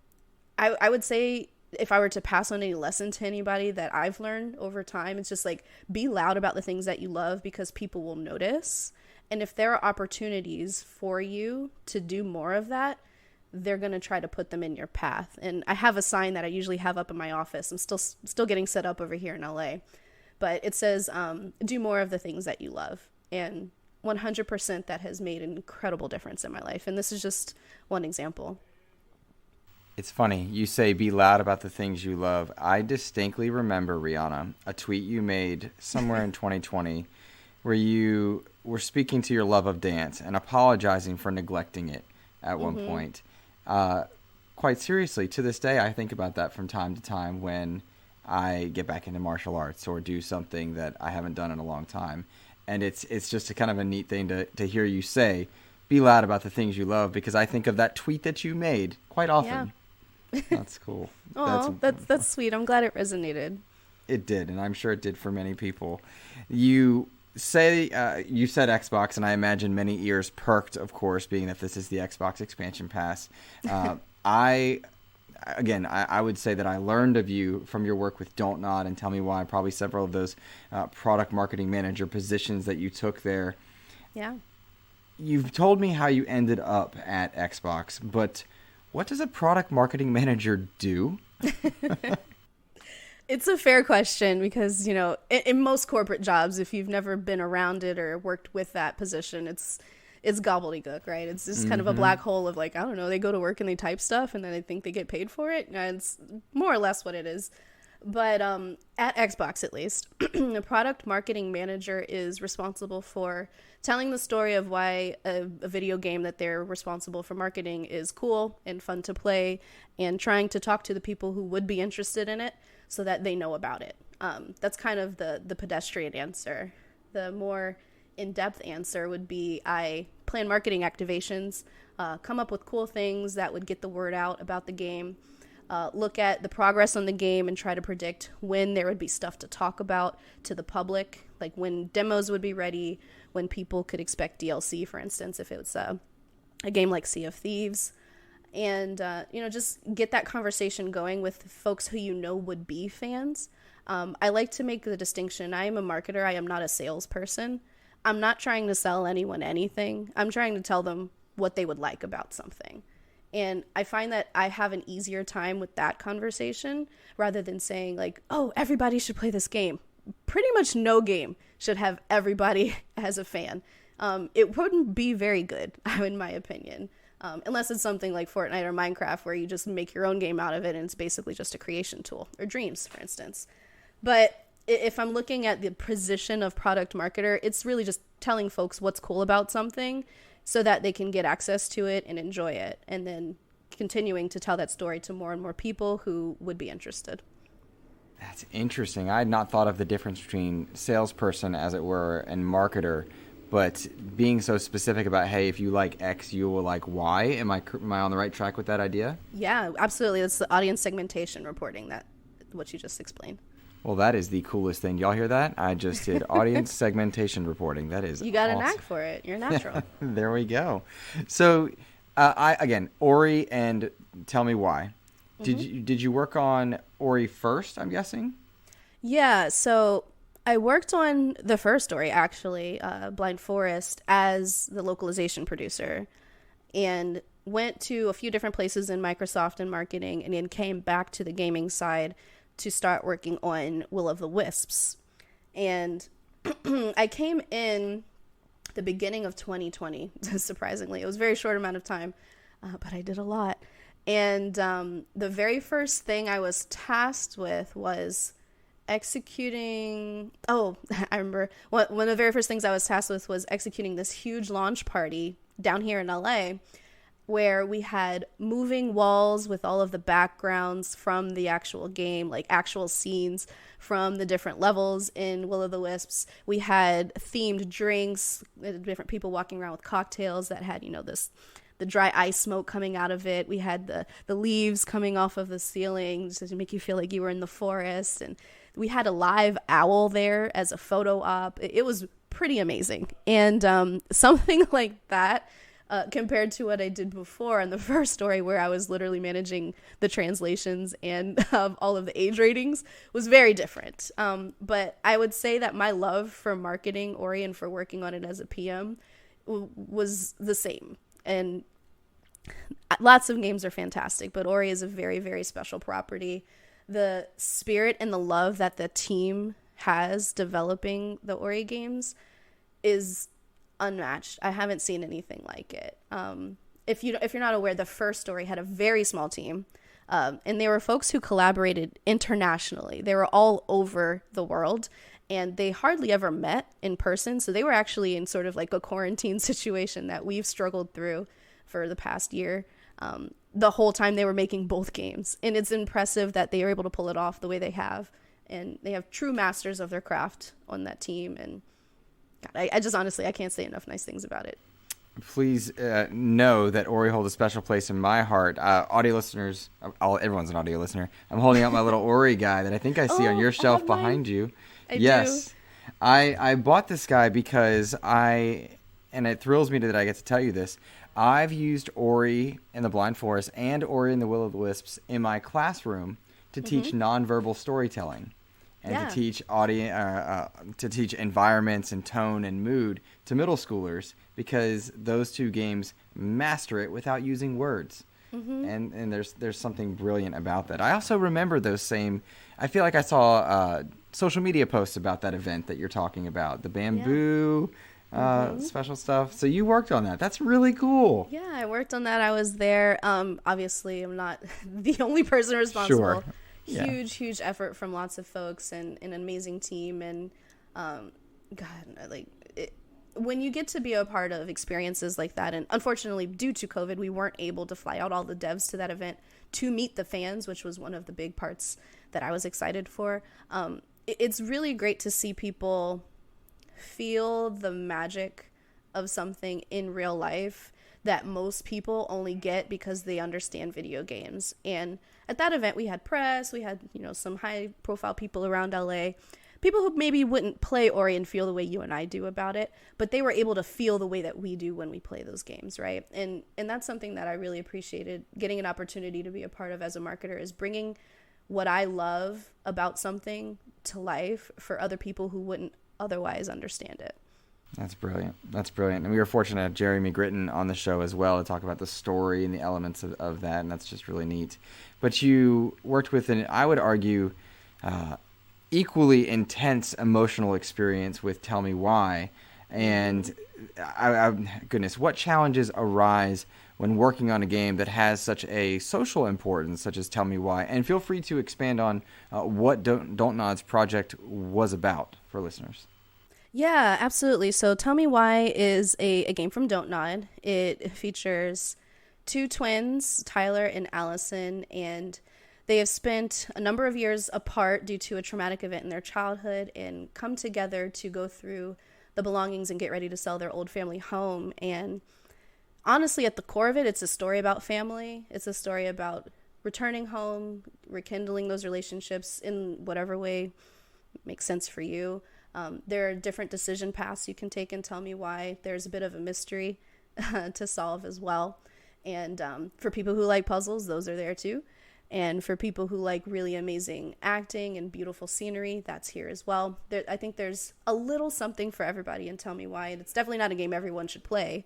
I would say if I were to pass on any lesson to anybody that I've learned over time, it's just like, be loud about the things that you love because people will notice. And if there are opportunities for you to do more of that, they're going to try to put them in your path. And I have a sign that I usually have up in my office. I'm still getting set up over here in LA. But it says, do more of the things that you love. And 100% that has made an incredible difference in my life. And this is just one example. It's funny. You say be loud about the things you love. I distinctly remember, Riana, a tweet you made somewhere in 2020 where you were speaking to your love of dance and apologizing for neglecting it at one point. Quite seriously, to this day, I think about that from time to time when I get back into martial arts or do something that I haven't done in a long time. And it's just a kind of a neat thing to hear you say, be loud about the things you love, because I think of that tweet that you made quite often. Yeah. That's cool. Oh, that's sweet. I'm glad it resonated. It did, and I'm sure it did for many people. You say you said Xbox, and I imagine many ears perked, of course, being that this is the Xbox expansion pass. I would say that I learned of you from your work with Don't Nod and Tell Me Why, probably several of those product marketing manager positions that you took there. Yeah. You've told me how you ended up at Xbox, but what does a product marketing manager do? It's a fair question because, in most corporate jobs, if you've never been around it or worked with that position, it's gobbledygook, right? It's just kind of a black hole of like, I don't know, they go to work and they type stuff and then they think they get paid for it. And it's more or less what it is. But at Xbox, at least, the product marketing manager is responsible for telling the story of why a video game that they're responsible for marketing is cool and fun to play, and trying to talk to the people who would be interested in it so that they know about it. That's kind of the pedestrian answer. The more in-depth answer would be I plan marketing activations, come up with cool things that would get the word out about the game, look at the progress on the game and try to predict when there would be stuff to talk about to the public, like when demos would be ready, when people could expect DLC, for instance, if it was a game like Sea of Thieves. And, just get that conversation going with folks who would be fans. I like to make the distinction. I am a marketer. I am not a salesperson. I'm not trying to sell anyone anything. I'm trying to tell them what they would like about something. And I find that I have an easier time with that conversation rather than saying like, oh, everybody should play this game. Pretty much no game should have everybody as a fan. It wouldn't be very good, in my opinion. Unless it's something like Fortnite or Minecraft where you just make your own game out of it and it's basically just a creation tool, or Dreams, for instance. But if I'm looking at the position of product marketer, it's really just telling folks what's cool about something so that they can get access to it and enjoy it, and then continuing to tell that story to more and more people who would be interested. That's interesting. I had not thought of the difference between salesperson, as it were, and marketer. But being so specific about, hey, if you like X, you will like Y. Am I on the right track with that idea? Yeah, absolutely. That's the audience segmentation reporting, that what you just explained. Well, that is the coolest thing. Y'all hear that? I just did audience segmentation reporting. That is You got awesome. a knack for it. You're natural. There we go. So, Ori and Tell Me Why. Did you work on Ori first, I'm guessing? Yeah, so I worked on the first story, actually, Blind Forest, as the localization producer, and went to a few different places in Microsoft and marketing, and then came back to the gaming side to start working on Will of the Wisps. And I came in the beginning of 2020, surprisingly. It was a very short amount of time, but I did a lot. And the very first thing I was tasked with was executing... Oh, I remember. One of the very first things I was tasked with was executing this huge launch party down here in LA, where we had moving walls with all of the backgrounds from the actual game, like actual scenes from the different levels in Will of the Wisps. We had themed drinks, different people walking around with cocktails that had, the dry ice smoke coming out of it. We had the leaves coming off of the ceiling to make you feel like you were in the forest. And we had a live owl there as a photo op. It was pretty amazing. And something like that, compared to what I did before in the first story, where I was literally managing the translations and all of the age ratings, was very different. But I would say that my love for marketing Ori and for working on it as a PM was the same. And lots of games are fantastic, but Ori is a very, very special property. The spirit and the love that the team has developing the Ori games is unmatched. I haven't seen anything like it. If you're not aware, the first story had a very small team, and they were folks who collaborated internationally. They were all over the world, and they hardly ever met in person. So they were actually in sort of like a quarantine situation that we've struggled through for the past year. The whole time they were making both games, and it's impressive that they are able to pull it off the way they have, and they have true masters of their craft on that team. And God, I just honestly, I can't say enough nice things about it. please know that Ori holds a special place in my heart. Audio listeners, everyone's an audio listener. I'm holding out my little Ori guy that I think I see on your shelf behind you. Yes. I bought this guy because and it thrills me that I get to tell you this, I've used Ori in the Blind Forest and Ori in the Will of the Wisps in my classroom to teach nonverbal storytelling. And to teach to teach environments and tone and mood to middle schoolers, because those two games master it without using words. And there's something brilliant about that. I also remember those same. I feel like I saw social media posts about that event that you're talking about, the bamboo special stuff. So you worked on that. That's really cool. Yeah, I worked on that. I was there. Obviously, I'm not the only person responsible. Sure. Huge effort from lots of folks and an amazing team. And when you get to be a part of experiences like that, and unfortunately due to COVID, we weren't able to fly out all the devs to that event to meet the fans, which was one of the big parts that I was excited for. It's really great to see people feel the magic of something in real life that most people only get because they understand video games. And at that event, we had press, we had, some high profile people around LA, people who maybe wouldn't play Ori and feel the way you and I do about it, but they were able to feel the way that we do when we play those games, right? And that's something that I really appreciated getting an opportunity to be a part of as a marketer, is bringing what I love about something to life for other people who wouldn't otherwise understand it. That's brilliant. And we were fortunate to have Jeremy Gritton on the show as well to talk about the story and the elements of that, and that's just really neat. But you worked with I would argue, equally intense emotional experience with Tell Me Why. And goodness, what challenges arise when working on a game that has such a social importance, such as Tell Me Why? And feel free to expand on what Don't Nod's project was about for listeners. Yeah, absolutely. So Tell Me Why is a game from Don't Nod. It features two twins, Tyler and Allison, and they have spent a number of years apart due to a traumatic event in their childhood and come together to go through the belongings and get ready to sell their old family home. And honestly, at the core of it, it's a story about family. It's a story about returning home, rekindling those relationships in whatever way makes sense for you. There are different decision paths you can take and Tell Me Why. There's a bit of a mystery to solve as well. And for people who like puzzles, those are there too. And for people who like really amazing acting and beautiful scenery, that's here as well. I think there's a little something for everybody in Tell Me Why. And it's definitely not a game everyone should play,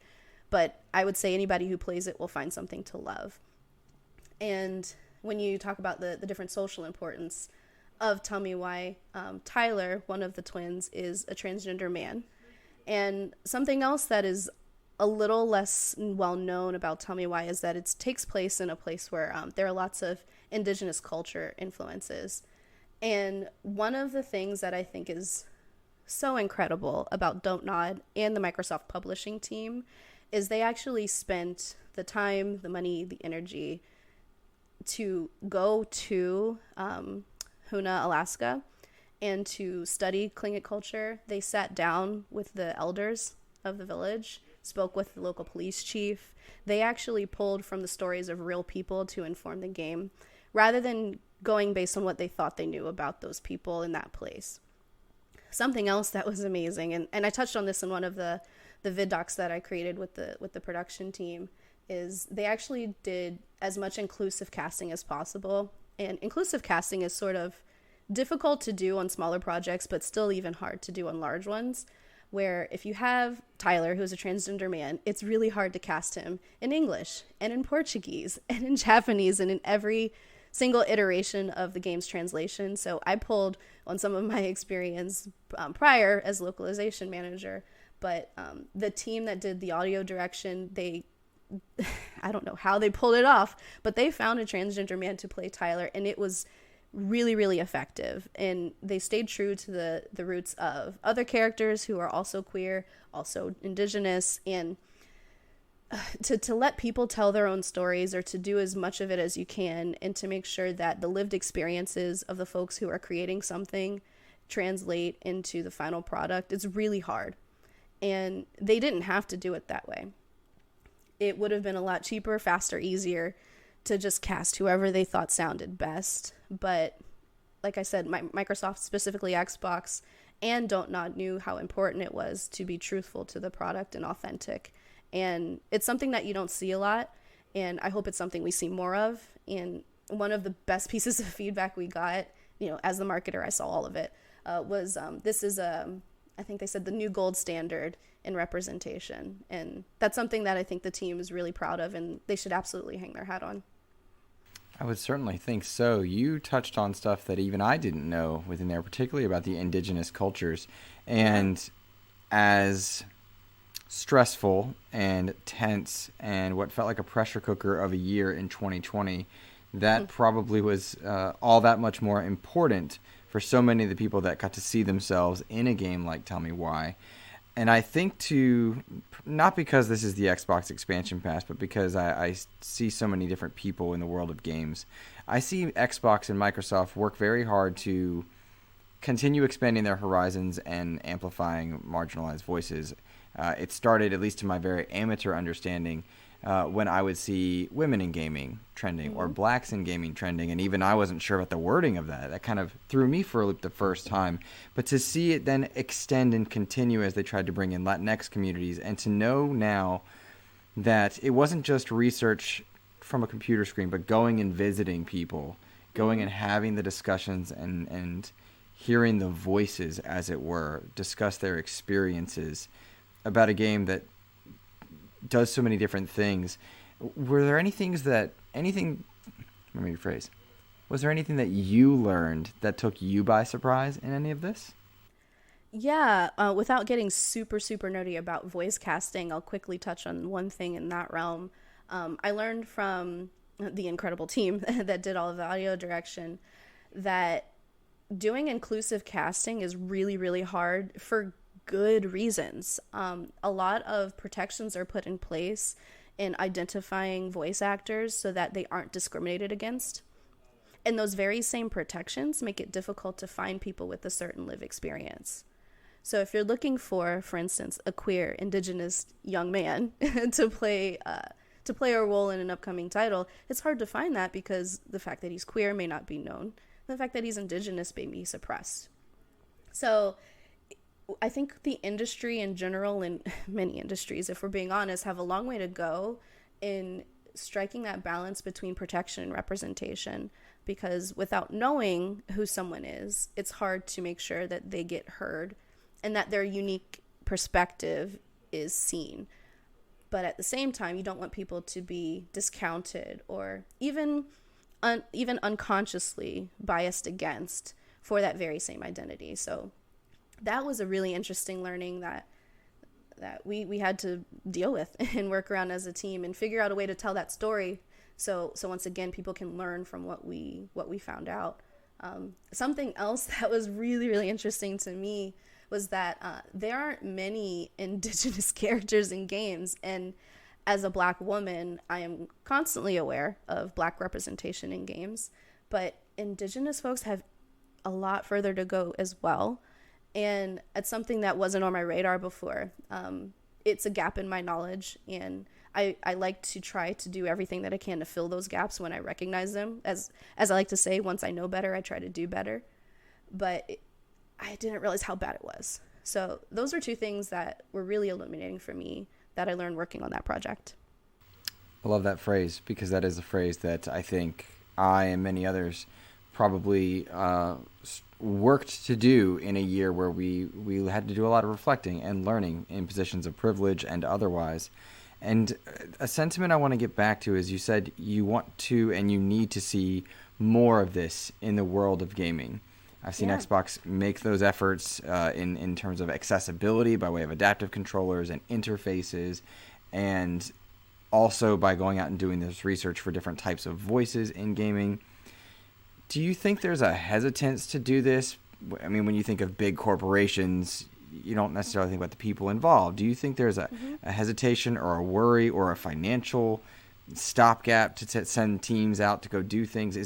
but I would say anybody who plays it will find something to love. And when you talk about the different social importance of Tell Me Why, Tyler, one of the twins, is a transgender man. And something else that is a little less well known about Tell Me Why is that it takes place in a place where there are lots of indigenous culture influences. And one of the things that I think is so incredible about Don't Nod and the Microsoft publishing team is they actually spent the time, the money, the energy to go to Hoona, Alaska, and to study Tlingit culture. They sat down with the elders of the village, spoke with the local police chief. They actually pulled from the stories of real people to inform the game, rather than going based on what they thought they knew about those people in that place. Something else that was amazing, and I touched on this in one of the vid docs that I created with the production team, is they actually did as much inclusive casting as possible. And inclusive casting is sort of difficult to do on smaller projects, but still even hard to do on large ones, where if you have Tyler, who's a transgender man, it's really hard to cast him in English and in Portuguese and in Japanese and in every single iteration of the game's translation. So I pulled on some of my experience prior as localization manager, but the team that did the audio direction, I don't know how they pulled it off, but they found a transgender man to play Tyler, and it was really, really effective. And they stayed true to the roots of other characters who are also queer, also indigenous, and to let people tell their own stories, or to do as much of it as you can, and to make sure that the lived experiences of the folks who are creating something translate into the final product. It's really hard. And they didn't have to do it that way. it would have been a lot cheaper, faster, easier to just cast whoever they thought sounded best. But like I said, Microsoft, specifically Xbox, and Don't Nod knew how important it was to be truthful to the product and authentic. And it's something that you don't see a lot, and I hope it's something we see more of. And one of the best pieces of feedback we got, as the marketer, I saw all of it, was this is, I think they said, the new gold standard in representation. And that's something that I think the team is really proud of, and they should absolutely hang their hat on. I would certainly think so. You touched on stuff that even I didn't know within there, particularly about the indigenous cultures. And as stressful and tense and what felt like a pressure cooker of a year in 2020, that probably was all that much more important for so many of the people that got to see themselves in a game like Tell Me Why. And I think not because this is the Xbox expansion pass, but because I see so many different people in the world of games. I see Xbox and Microsoft work very hard to continue expanding their horizons and amplifying marginalized voices. It started, at least to my very amateur understanding, when I would see women in gaming trending or blacks in gaming trending, and even I wasn't sure about the wording of that. That kind of threw me for a loop the first time. But to see it then extend and continue as they tried to bring in Latinx communities, and to know now that it wasn't just research from a computer screen, but going and visiting people, going and having the discussions and hearing the voices, as it were, discuss their experiences about a game that does so many different things. Were there was there anything that you learned that took you by surprise in any of this? Yeah, without getting super, super nerdy about voice casting, I'll quickly touch on one thing in that realm. I learned from the incredible team that did all of the audio direction that doing inclusive casting is really, really hard for good reasons. A lot of protections are put in place in identifying voice actors so that they aren't discriminated against. And those very same protections make it difficult to find people with a certain lived experience. So if you're looking for instance, a queer, indigenous young man to play a role in an upcoming title, it's hard to find that because the fact that he's queer may not be known. The fact that he's indigenous may be suppressed. So I think the industry in general, and many industries, if we're being honest, have a long way to go in striking that balance between protection and representation, because without knowing who someone is, it's hard to make sure that they get heard and that their unique perspective is seen. But at the same time, you don't want people to be discounted or even unconsciously biased against for that very same identity. So that was a really interesting learning that we had to deal with and work around as a team and figure out a way to tell that story. So once again, people can learn from what we found out. Something else that was really, really interesting to me was that there aren't many indigenous characters in games. And as a Black woman, I am constantly aware of Black representation in games, but indigenous folks have a lot further to go as well. And it's something that wasn't on my radar before. It's a gap in my knowledge, and I like to try to do everything that I can to fill those gaps when I recognize them. As I like to say, once I know better, I try to do better. But I didn't realize how bad it was. So those are two things that were really illuminating for me that I learned working on that project. I love that phrase, because that is a phrase that I think I and many others probably worked to do in a year where we had to do a lot of reflecting and learning in positions of privilege and otherwise. And a sentiment I want to get back to is, you said you want to and you need to see more of this in the world of gaming. I've seen Xbox make those efforts in terms of accessibility by way of adaptive controllers and interfaces, and also by going out and doing this research for different types of voices in gaming. Do you think there's a hesitance to do this? I mean, when you think of big corporations, you don't necessarily think about the people involved. Do you think there's a hesitation or a worry or a financial stopgap to send teams out to go do things?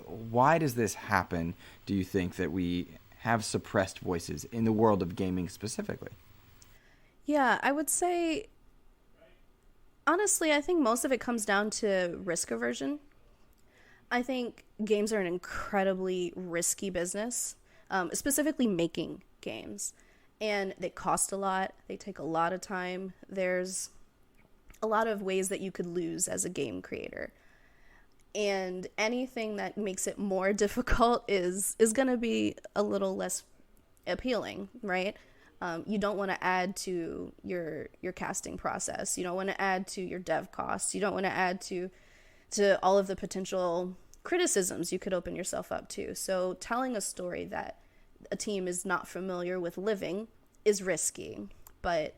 Why does this happen, do you think, that we have suppressed voices in the world of gaming specifically? Yeah, I would say Honestly, I think most of it comes down to risk aversion. I think games are an incredibly risky business, specifically making games. And they cost a lot. They take a lot of time. There's a lot of ways that you could lose as a game creator. And anything that makes it more difficult is going to be a little less appealing, right? You don't want to add to your casting process. You don't want to add to your dev costs. You don't want to add to all of the potential criticisms you could open yourself up to. So telling a story that a team is not familiar with living is risky. But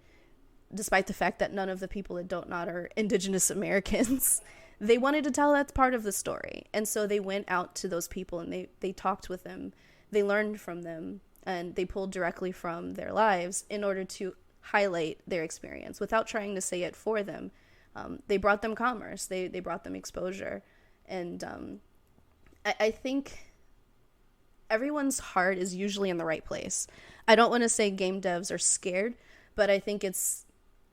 despite the fact that none of the people at Dontnod are Indigenous Americans, they wanted to tell that part of the story. And so they went out to those people and they talked with them. They learned from them, and they pulled directly from their lives in order to highlight their experience without trying to say it for them. They brought them commerce. They brought them exposure. And I think everyone's heart is usually in the right place. I don't want to say game devs are scared, but I think it's,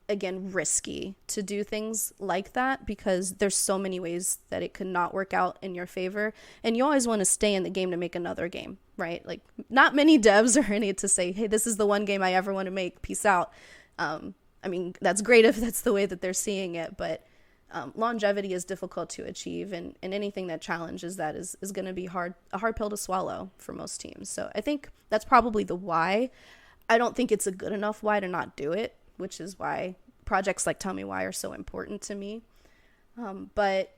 again, risky to do things like that because there's so many ways that it could not work out in your favor. And you always want to stay in the game to make another game, right? Like, not many devs are in it to say, hey, this is the one game I ever want to make. Peace out. I mean, that's great if that's the way that they're seeing it, but longevity is difficult to achieve, and anything that challenges that is going to be a hard pill to swallow for most teams. So I think that's probably the why. I don't think it's a good enough why to not do it, which is why projects like Tell Me Why are so important to me. But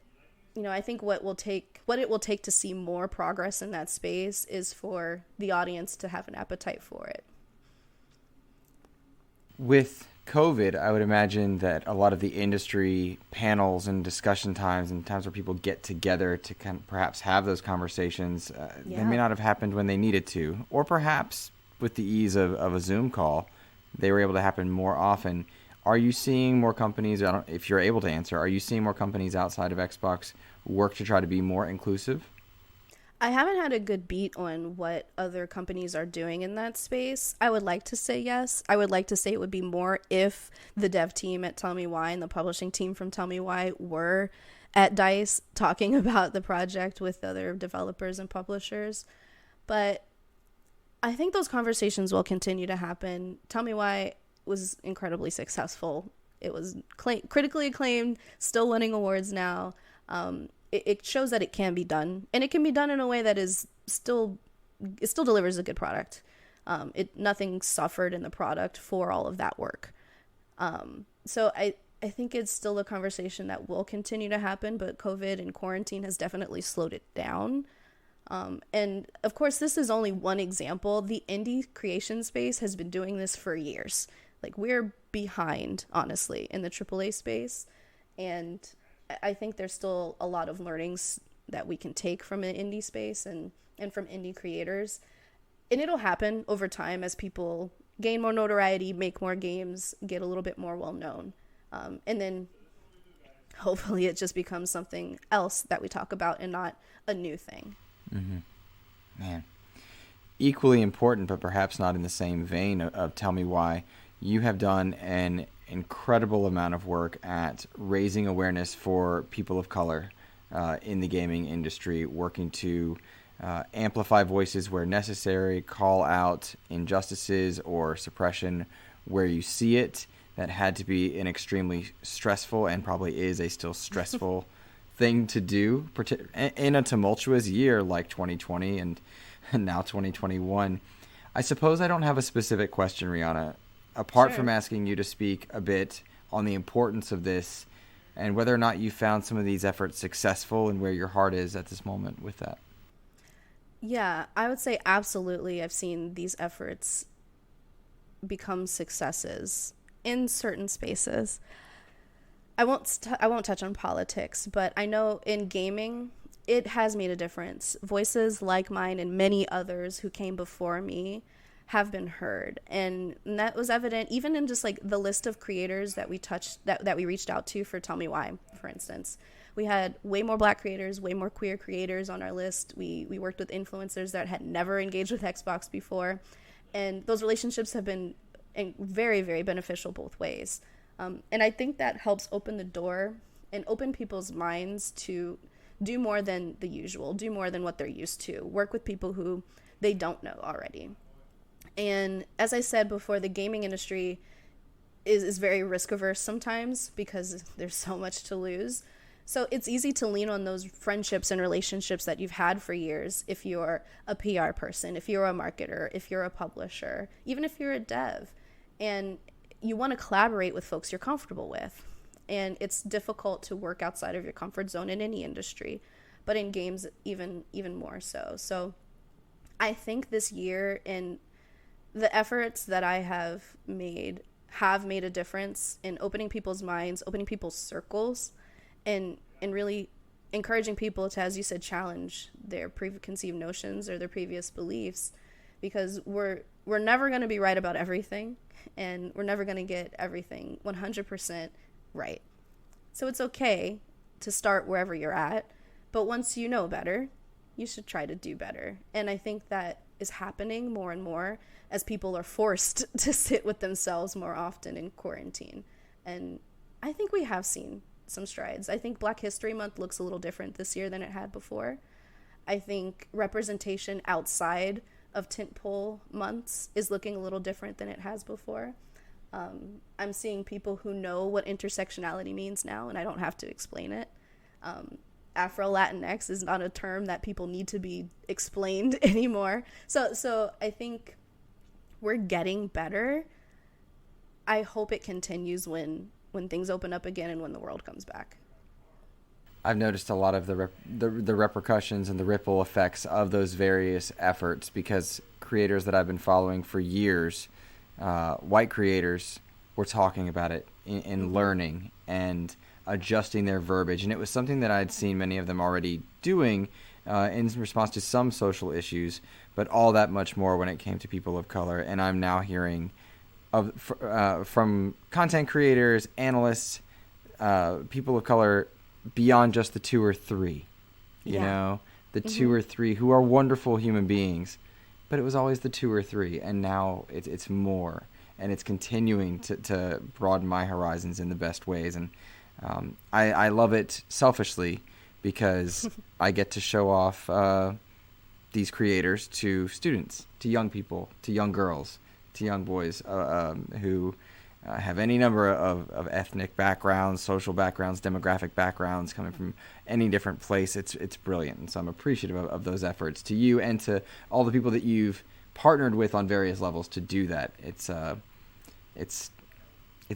I think what it will take to see more progress in that space is for the audience to have an appetite for it. With COVID, I would imagine that a lot of the industry panels and discussion times and times where people get together to perhaps have those conversations, they may not have happened when they needed to, or perhaps with the ease of a Zoom call, they were able to happen more often. Are you seeing more companies, if you're able to answer, are you seeing more companies outside of Xbox work to try to be more inclusive? I haven't had a good beat on what other companies are doing in that space. I would like to say yes. I would like to say it would be more if the dev team at Tell Me Why and the publishing team from Tell Me Why were at DICE talking about the project with other developers and publishers. But I think those conversations will continue to happen. Tell Me Why was incredibly successful. It was critically acclaimed, still winning awards now. It shows that it can be done, and it can be done in a way that it still delivers a good product. Nothing suffered in the product for all of that work. So I think it's still a conversation that will continue to happen, but COVID and quarantine has definitely slowed it down. And of course, this is only one example. The indie creation space has been doing this for years. Like, we're behind, honestly, in the AAA space, and I think there's still a lot of learnings that we can take from an indie space and from indie creators. And it'll happen over time as people gain more notoriety, make more games, get a little bit more well-known. And then hopefully it just becomes something else that we talk about and not a new thing. Mm-hmm. Man. Equally important, but perhaps not in the same vein of Tell Me Why, you have done an incredible amount of work at raising awareness for people of color in the gaming industry, working to amplify voices where necessary, call out injustices or suppression where you see it. That had to be an extremely stressful, and probably is a still stressful thing to do in a tumultuous year like 2020 and now 2021. I suppose I don't have a specific question, Riana, apart from asking you to speak a bit on the importance of this and whether or not you found some of these efforts successful and where your heart is at this moment with that. Yeah, I would say absolutely. I've seen these efforts become successes in certain spaces. I won't touch on politics, but I know in gaming, it has made a difference. Voices like mine and many others who came before me have been heard, and that was evident even in just like the list of creators that we touched, that we reached out to for Tell Me Why, for instance. We had way more Black creators, way more queer creators on our list. We worked with influencers that had never engaged with Xbox before, and those relationships have been very, very beneficial both ways. And I think that helps open the door and open people's minds to do more than the usual, do more than what they're used to, work with people who they don't know already. And as I said before, the gaming industry is very risk averse sometimes because there's so much to lose. So it's easy to lean on those friendships and relationships that you've had for years if you're a PR person, if you're a marketer, if you're a publisher, even if you're a dev. And you want to collaborate with folks you're comfortable with. And it's difficult to work outside of your comfort zone in any industry, but in games even more so. So I think this year, in the efforts that I have made a difference in opening people's minds, opening people's circles, and really encouraging people to, as you said, challenge their preconceived notions or their previous beliefs, because we're never going to be right about everything, and we're never going to get everything 100% right. So it's okay to start wherever you're at, but once you know better, you should try to do better. And I think that is happening more and more as people are forced to sit with themselves more often in quarantine. And I think we have seen some strides. I think Black History Month looks a little different this year than it had before. I think representation outside of tentpole months is looking a little different than it has before. I'm seeing people who know what intersectionality means now, and I don't have to explain it. Afro-Latinx is not a term that people need to be explained anymore. So I think we're getting better. I hope it continues when things open up again and when the world comes back. I've noticed a lot of the repercussions and the ripple effects of those various efforts, because creators that I've been following for years, white creators, were talking about it in learning and adjusting their verbiage. And it was something that I'd seen many of them already doing in response to some social issues, but all that much more when it came to people of color. And I'm now hearing from content creators, analysts, people of color, beyond just the two or three, you know, the two or three who are wonderful human beings, but it was always the two or three. And now it's more, and it's continuing to broaden my horizons in the best ways. And I love it selfishly because I get to show off these creators to students, to young people, to young girls, to young boys who have any number of ethnic backgrounds, social backgrounds, demographic backgrounds, coming from any different place. It's brilliant. And so I'm appreciative of those efforts, to you and to all the people that you've partnered with on various levels to do that. It's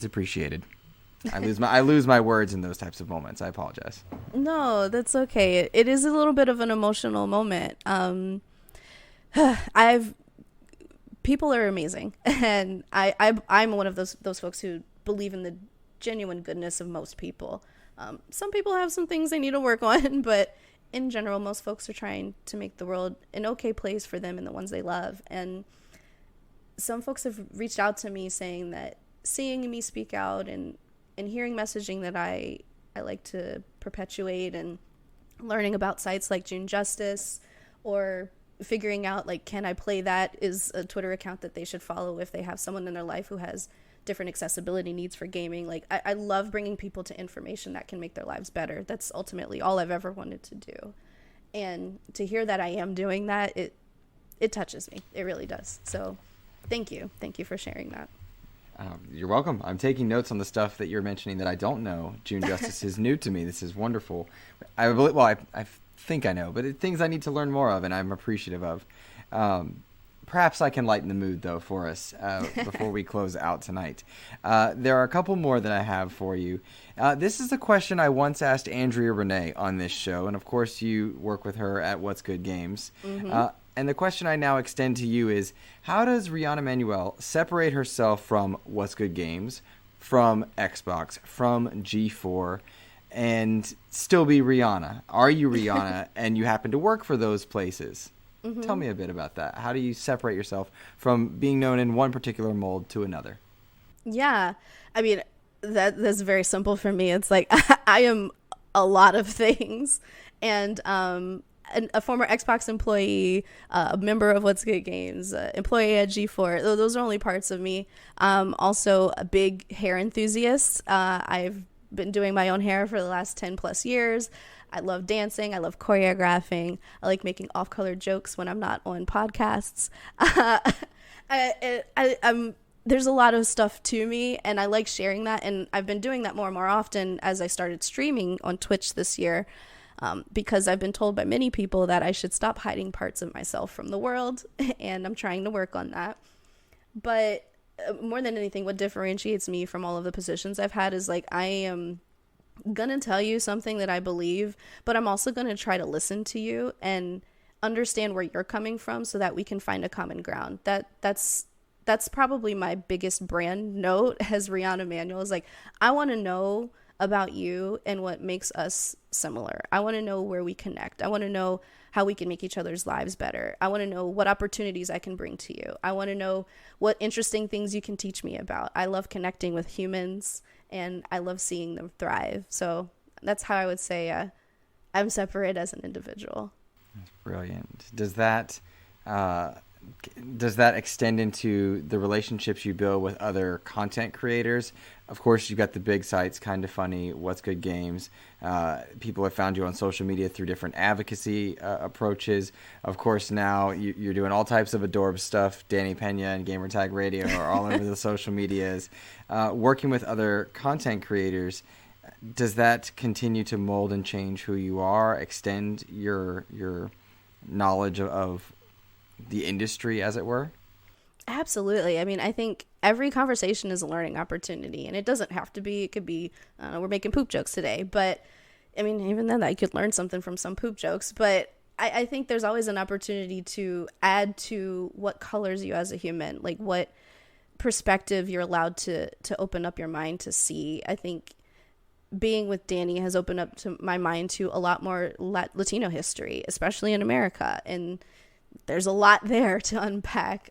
appreciated. I lose my words in those types of moments. I apologize. No, that's okay. It is a little bit of an emotional moment. People are amazing, and I'm one of those folks who believe in the genuine goodness of most people. Some people have some things they need to work on, but in general, most folks are trying to make the world an okay place for them and the ones they love. And some folks have reached out to me saying that seeing me speak out and hearing messaging that I like to perpetuate, and learning about sites like June Justice, or figuring out, like, can I play that is a Twitter account that they should follow if they have someone in their life who has different accessibility needs for gaming. Like, I love bringing people to information that can make their lives better. That's ultimately all I've ever wanted to do. And to hear that I am doing that, it touches me. It really does. So thank you. Thank you for sharing that. You're welcome. I'm taking notes on the stuff that you're mentioning that I don't know. June Justice is new to me. This is wonderful. I think I know, but things I need to learn more of, and I'm appreciative of. Perhaps I can lighten the mood, though, for us before we close out tonight. There are a couple more that I have for you. This is a question I once asked Andrea Renee on this show, and of course you work with her at What's Good Games. Mm-hmm. And the question I now extend to you is, how does Riana Manuel separate herself from What's Good Games, from Xbox, from G4, and still be Rihanna? Are you Rihanna and you happen to work for those places? Mm-hmm. Tell me a bit about that. How do you separate yourself from being known in one particular mold to another? Yeah. I mean, that's very simple for me. It's like I am a lot of things. And a former Xbox employee, a member of What's Good Games, employee at G4. Those are only parts of me. Also a big hair enthusiast. I've been doing my own hair for the last 10 plus years. I love dancing. I love choreographing. I like making off-color jokes when I'm not on podcasts. There's a lot of stuff to me, and I like sharing that. And I've been doing that more and more often as I started streaming on Twitch this year, because I've been told by many people that I should stop hiding parts of myself from the world, and I'm trying to work on that. But more than anything, what differentiates me from all of the positions I've had is like, I am gonna tell you something that I believe, but I'm also gonna try to listen to you and understand where you're coming from so that we can find a common ground. That's probably my biggest brand note as Riana Manuel, is like, I want to know about you and what makes us similar. I want to know where we connect. I want to know how we can make each other's lives better. I want to know what opportunities I can bring to you. I want to know what interesting things you can teach me about. I love connecting with humans, and I love seeing them thrive. So that's how I would say I'm separate as an individual. That's brilliant. Does that extend into the relationships you build with other content creators? Of course, you've got the big sites, Kinda Funny, What's Good Games. People have found you on social media through different advocacy approaches. Of course, now you're doing all types of adorbs stuff. Danny Pena and Gamertag Radio are all over the social medias. Working with other content creators, does that continue to mold and change who you are, extend your knowledge of the industry, as it were? Absolutely. I mean, I think every conversation is a learning opportunity, and it doesn't have to be. It could be, we're making poop jokes today, but I mean, even then I could learn something from some poop jokes. But I think there's always an opportunity to add to what colors you as a human, like what perspective you're allowed to open up your mind to see. I think being with Danny has opened up to my mind to a lot more Latino history, especially in America, and there's a lot there to unpack.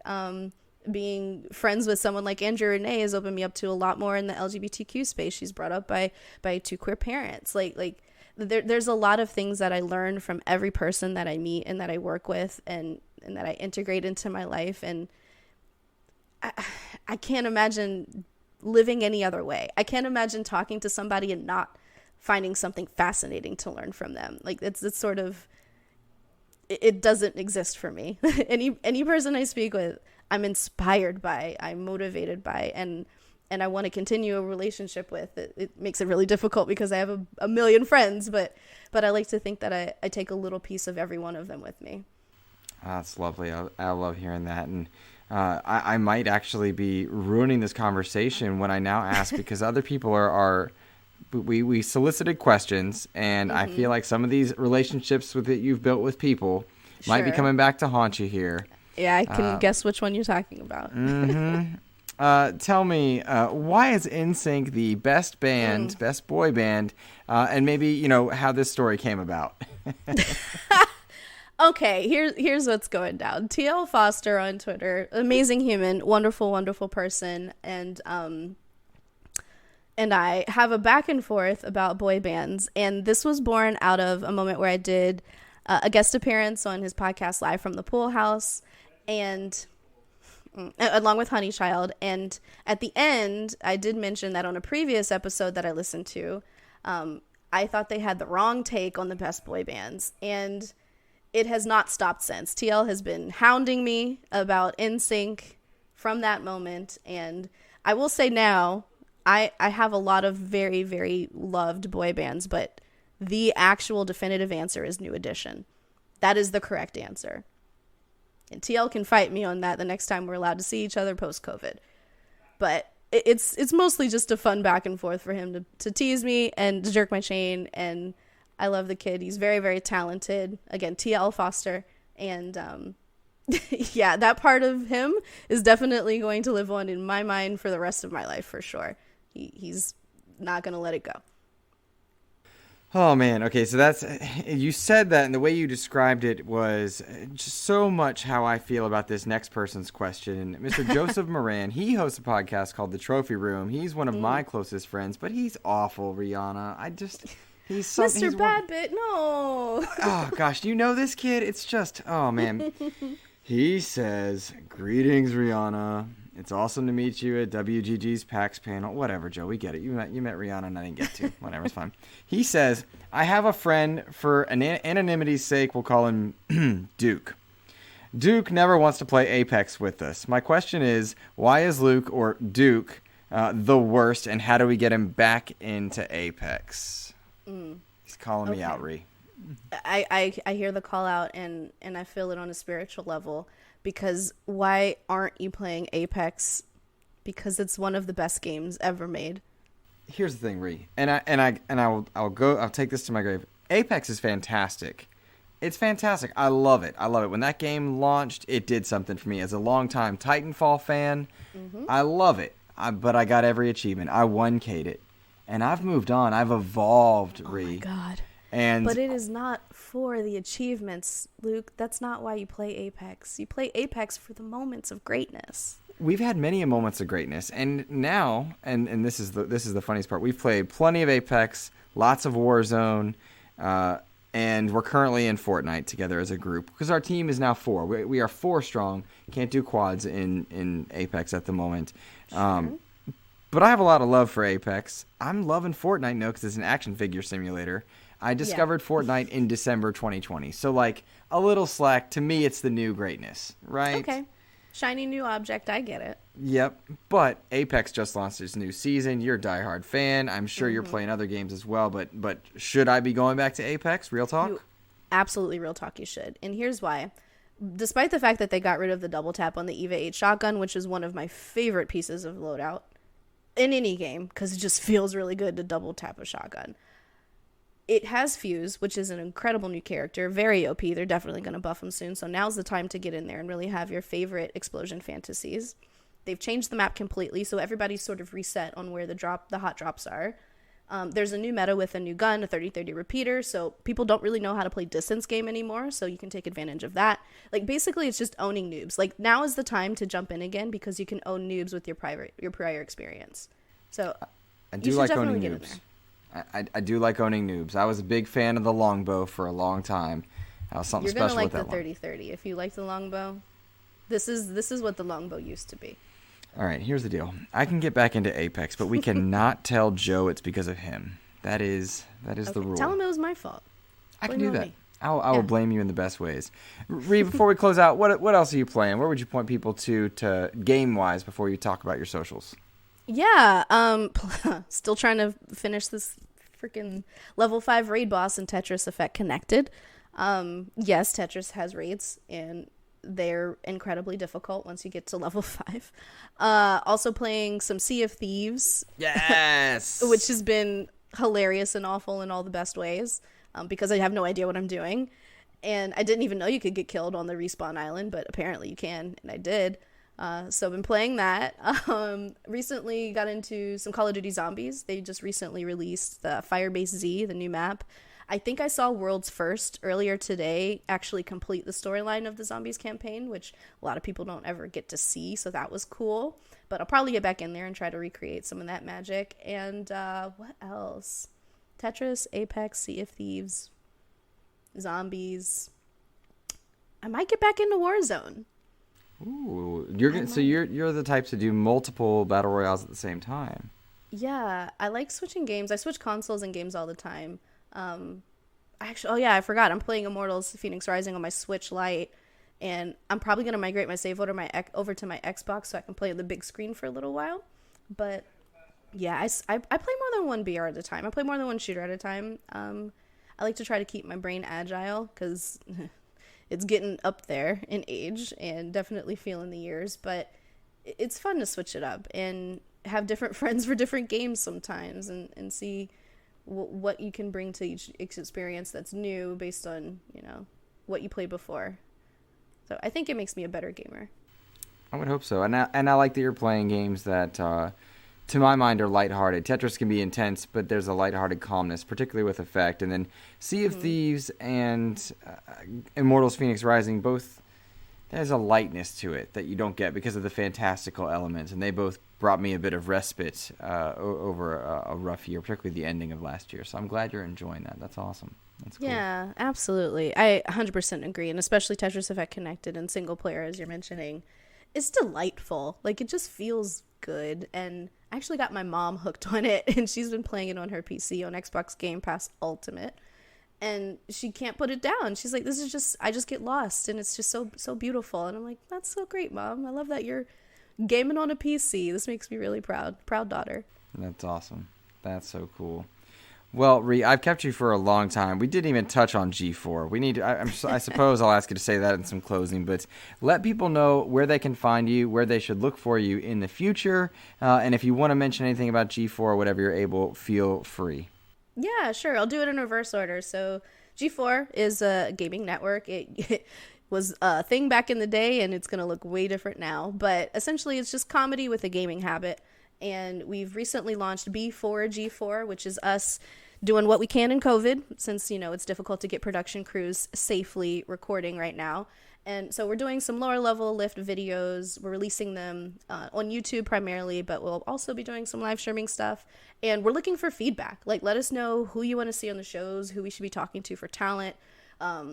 Being friends with someone like Andrew Renee has opened me up to a lot more in the LGBTQ space. She's brought up by two queer parents. Like there's a lot of things that I learn from every person that I meet and that I work with and that I integrate into my life. And I can't imagine living any other way. I can't imagine talking to somebody and not finding something fascinating to learn from them. Like it's sort of, it doesn't exist for me. Any person I speak with, I'm inspired by, I'm motivated by, and I want to continue a relationship with. It makes it really difficult because I have a million friends, but I like to think that I take a little piece of every one of them with me. That's lovely. I love hearing that. And I might actually be ruining this conversation when I now ask, because other people we solicited questions, and I feel like some of these relationships that you've built with people might be coming back to haunt you here. Yeah, I can guess which one you're talking about. Tell me, why is NSYNC the best band, best boy band, and maybe, how this story came about? Okay, here's what's going down. TL Foster on Twitter, amazing human, wonderful, wonderful person, and I have a back and forth about boy bands, and this was born out of a moment where I did a guest appearance on his podcast Live from the Pool House, and along with Honeychild, and at the end I did mention that on a previous episode that I listened to, I thought they had the wrong take on the best boy bands, and it has not stopped since. TL has been hounding me about NSYNC from that moment, and I will say now, I have a lot of very, very loved boy bands, but the actual definitive answer is New Edition. That is the correct answer. And TL can fight me on that the next time we're allowed to see each other post-COVID. But it's mostly just a fun back and forth for him to tease me and to jerk my chain, and I love the kid. He's very, very talented. Again, TL Foster. And yeah, that part of him is definitely going to live on in my mind for the rest of my life for sure. He's not going to let it go. Oh, man. Okay, so you said that, and the way you described it was just so much how I feel about this next person's question. Mr. Joseph Moran, he hosts a podcast called The Trophy Room. He's one of my closest friends, but he's awful, Rihanna. Mr. Badbit, no. Oh, gosh, do you know this kid? It's just, oh, man. He says, "Greetings, Rihanna. It's awesome to meet you at WGG's PAX panel." Whatever, Joe, we get it. You met Rihanna and I didn't get to. Whatever, it's fine. He says, "I have a friend, for anonymity's sake, we'll call him Duke. Duke never wants to play Apex with us. My question is, why is Luke, or Duke, the worst, and how do we get him back into Apex?" He's calling me out, Ree. I hear the call out, and I feel it on a spiritual level, because why aren't you playing Apex? Because it's one of the best games ever made. Here's the thing, Ree, I'll take this to my grave. Apex is fantastic. It's fantastic. I love it. When that game launched, it did something for me. As a longtime Titanfall fan, I love it. But I got every achievement. I 1K'd it. And I've moved on. I've evolved, Ree. Oh my God. And but it is not for the achievements, Luke. That's not why you play Apex. You play Apex for the moments of greatness. We've had many moments of greatness, and now, and this is the funniest part. We've played plenty of Apex, lots of Warzone, and we're currently in Fortnite together as a group because our team is now 4. We are 4 strong. Can't do quads in Apex at the moment. Sure. But I have a lot of love for Apex. I'm loving Fortnite now because it's an action figure simulator. I discovered Fortnite in December 2020. So, like, a little slack. To me, it's the new greatness, right? Okay. Shiny new object. I get it. Yep. But Apex just launched its new season. You're a diehard fan. I'm sure you're playing other games as well. But should I be going back to Apex? Real talk? Absolutely real talk, you should. And here's why. Despite the fact that they got rid of the double tap on the EVA 8 shotgun, which is one of my favorite pieces of loadout in any game, because it just feels really good to double tap a shotgun. It has Fuse, which is an incredible new character, very OP. They're definitely going to buff him soon, so now's the time to get in there and really have your favorite explosion fantasies. They've changed the map completely, so everybody's sort of reset on where the hot drops are. There's a new meta with a new gun, a 30-30 repeater, so people don't really know how to play distance game anymore, so you can take advantage of that. Like, basically, it's just owning noobs. Like, now is the time to jump in again because you can own noobs with your prior experience. So, I do like owning noobs. I do like owning noobs. I was a big fan of the longbow for a long time. I was something special with that one. You're gonna like the 30-30 if you like the longbow. This is what the longbow used to be. All right, here's the deal. I can get back into Apex, but we cannot tell Joe it's because of him. That is the rule. Tell him it was my fault. I can do that. I will blame you in the best ways. Ree, before we close out, what else are you playing? Where would you point people to game-wise before you talk about your socials? Yeah, still trying to finish this freaking level 5 raid boss in Tetris Effect Connected. Yes, Tetris has raids, and they're incredibly difficult once you get to level 5. Also playing some Sea of Thieves. Yes! Which has been hilarious and awful in all the best ways, because I have no idea what I'm doing. And I didn't even know you could get killed on the respawn island, but apparently you can, and I did. So I've been playing that. Recently got into some Call of Duty Zombies. They just recently released the Firebase Z, the new map. I think I saw World's First earlier today actually complete the storyline of the Zombies campaign, which a lot of people don't ever get to see, so that was cool. But I'll probably get back in there and try to recreate some of that magic. And what else? Tetris, Apex, Sea of Thieves, Zombies. I might get back into Warzone. Ooh, you're the types to do multiple battle royales at the same time. Yeah, I like switching games. I switch consoles and games all the time. I forgot. I'm playing Immortals: Phoenix Rising on my Switch Lite, and I'm probably gonna migrate my save over to my Xbox so I can play on the big screen for a little while. But yeah, I play more than one BR at a time. I play more than one shooter at a time. I like to try to keep my brain agile because it's getting up there in age and definitely feeling the years, but it's fun to switch it up and have different friends for different games sometimes and see what you can bring to each experience that's new based on, what you played before. So I think it makes me a better gamer. I would hope so. And I like that you're playing games that, to my mind, are lighthearted. Tetris can be intense, but there's a lighthearted calmness, particularly with Effect. And then Sea of Thieves and Immortals: Phoenix Rising, both there's a lightness to it that you don't get because of the fantastical elements, and they both brought me a bit of respite over a rough year, particularly the ending of last year. So I'm glad you're enjoying that. That's awesome. That's cool. Yeah, absolutely. I 100% agree, and especially Tetris Effect Connected and single player, as you're mentioning, it's delightful. Like, it just feels good, and I actually got my mom hooked on it, and she's been playing it on her PC on Xbox Game Pass Ultimate, and she can't put it down. She's like, I just get lost, and it's just so beautiful. And I'm like, that's so great, Mom. I love that you're gaming on a PC. This makes me really proud daughter. That's awesome. That's so cool. Well, I've kept you for a long time. We didn't even touch on G4. We need. I suppose I'll ask you to say that in some closing, but let people know where they can find you, where they should look for you in the future, and if you want to mention anything about G4 or whatever you're able, feel free. Yeah, sure. I'll do it in reverse order. So G4 is a gaming network. It was a thing back in the day, and it's going to look way different now. But essentially, it's just comedy with a gaming habit. And we've recently launched B4G4, which is us doing what we can in COVID, since, it's difficult to get production crews safely recording right now. And so we're doing some lower level lift videos. We're releasing them on YouTube primarily, but we'll also be doing some live streaming stuff. And we're looking for feedback. Like, let us know who you want to see on the shows, who we should be talking to for talent,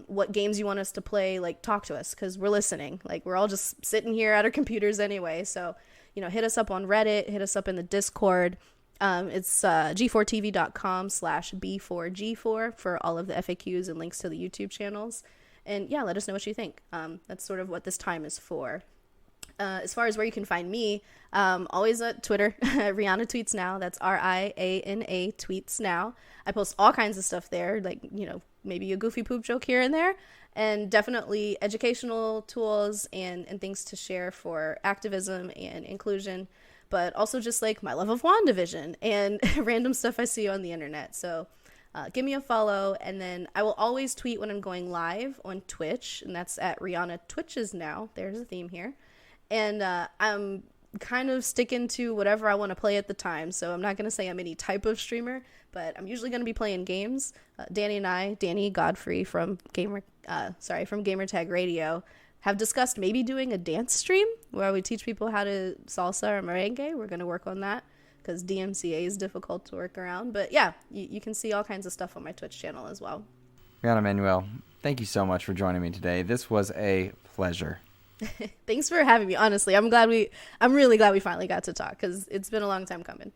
what games you want us to play. Like, talk to us, because we're listening. Like, we're all just sitting here at our computers anyway. So, hit us up on Reddit, hit us up in the Discord. It's g4tv.com/B4G4 for all of the FAQs and links to the YouTube channels. And yeah, let us know what you think. That's sort of what this time is for. As far as where you can find me, always at Twitter, Riana Tweets Now. That's RIANA Tweets Now. I post all kinds of stuff there, like, maybe a goofy poop joke here and there, and definitely educational tools and things to share for activism and inclusion, but also just like my love of WandaVision and random stuff I see on the internet. So give me a follow, and then I will always tweet when I'm going live on Twitch, and that's at Riana Twitches Now. There's a theme here. And I'm kind of sticking to whatever I want to play at the time, so I'm not going to say I'm any type of streamer, but I'm usually going to be playing games. Danny Godfrey from Gamertag Radio, have discussed maybe doing a dance stream where we teach people how to salsa or merengue. We're going to work on that because DMCA is difficult to work around. But yeah, you can see all kinds of stuff on my Twitch channel as well. Riana Manuel, thank you so much for joining me today. This was a pleasure. Thanks for having me. Honestly, I'm really glad we finally got to talk, because it's been a long time coming.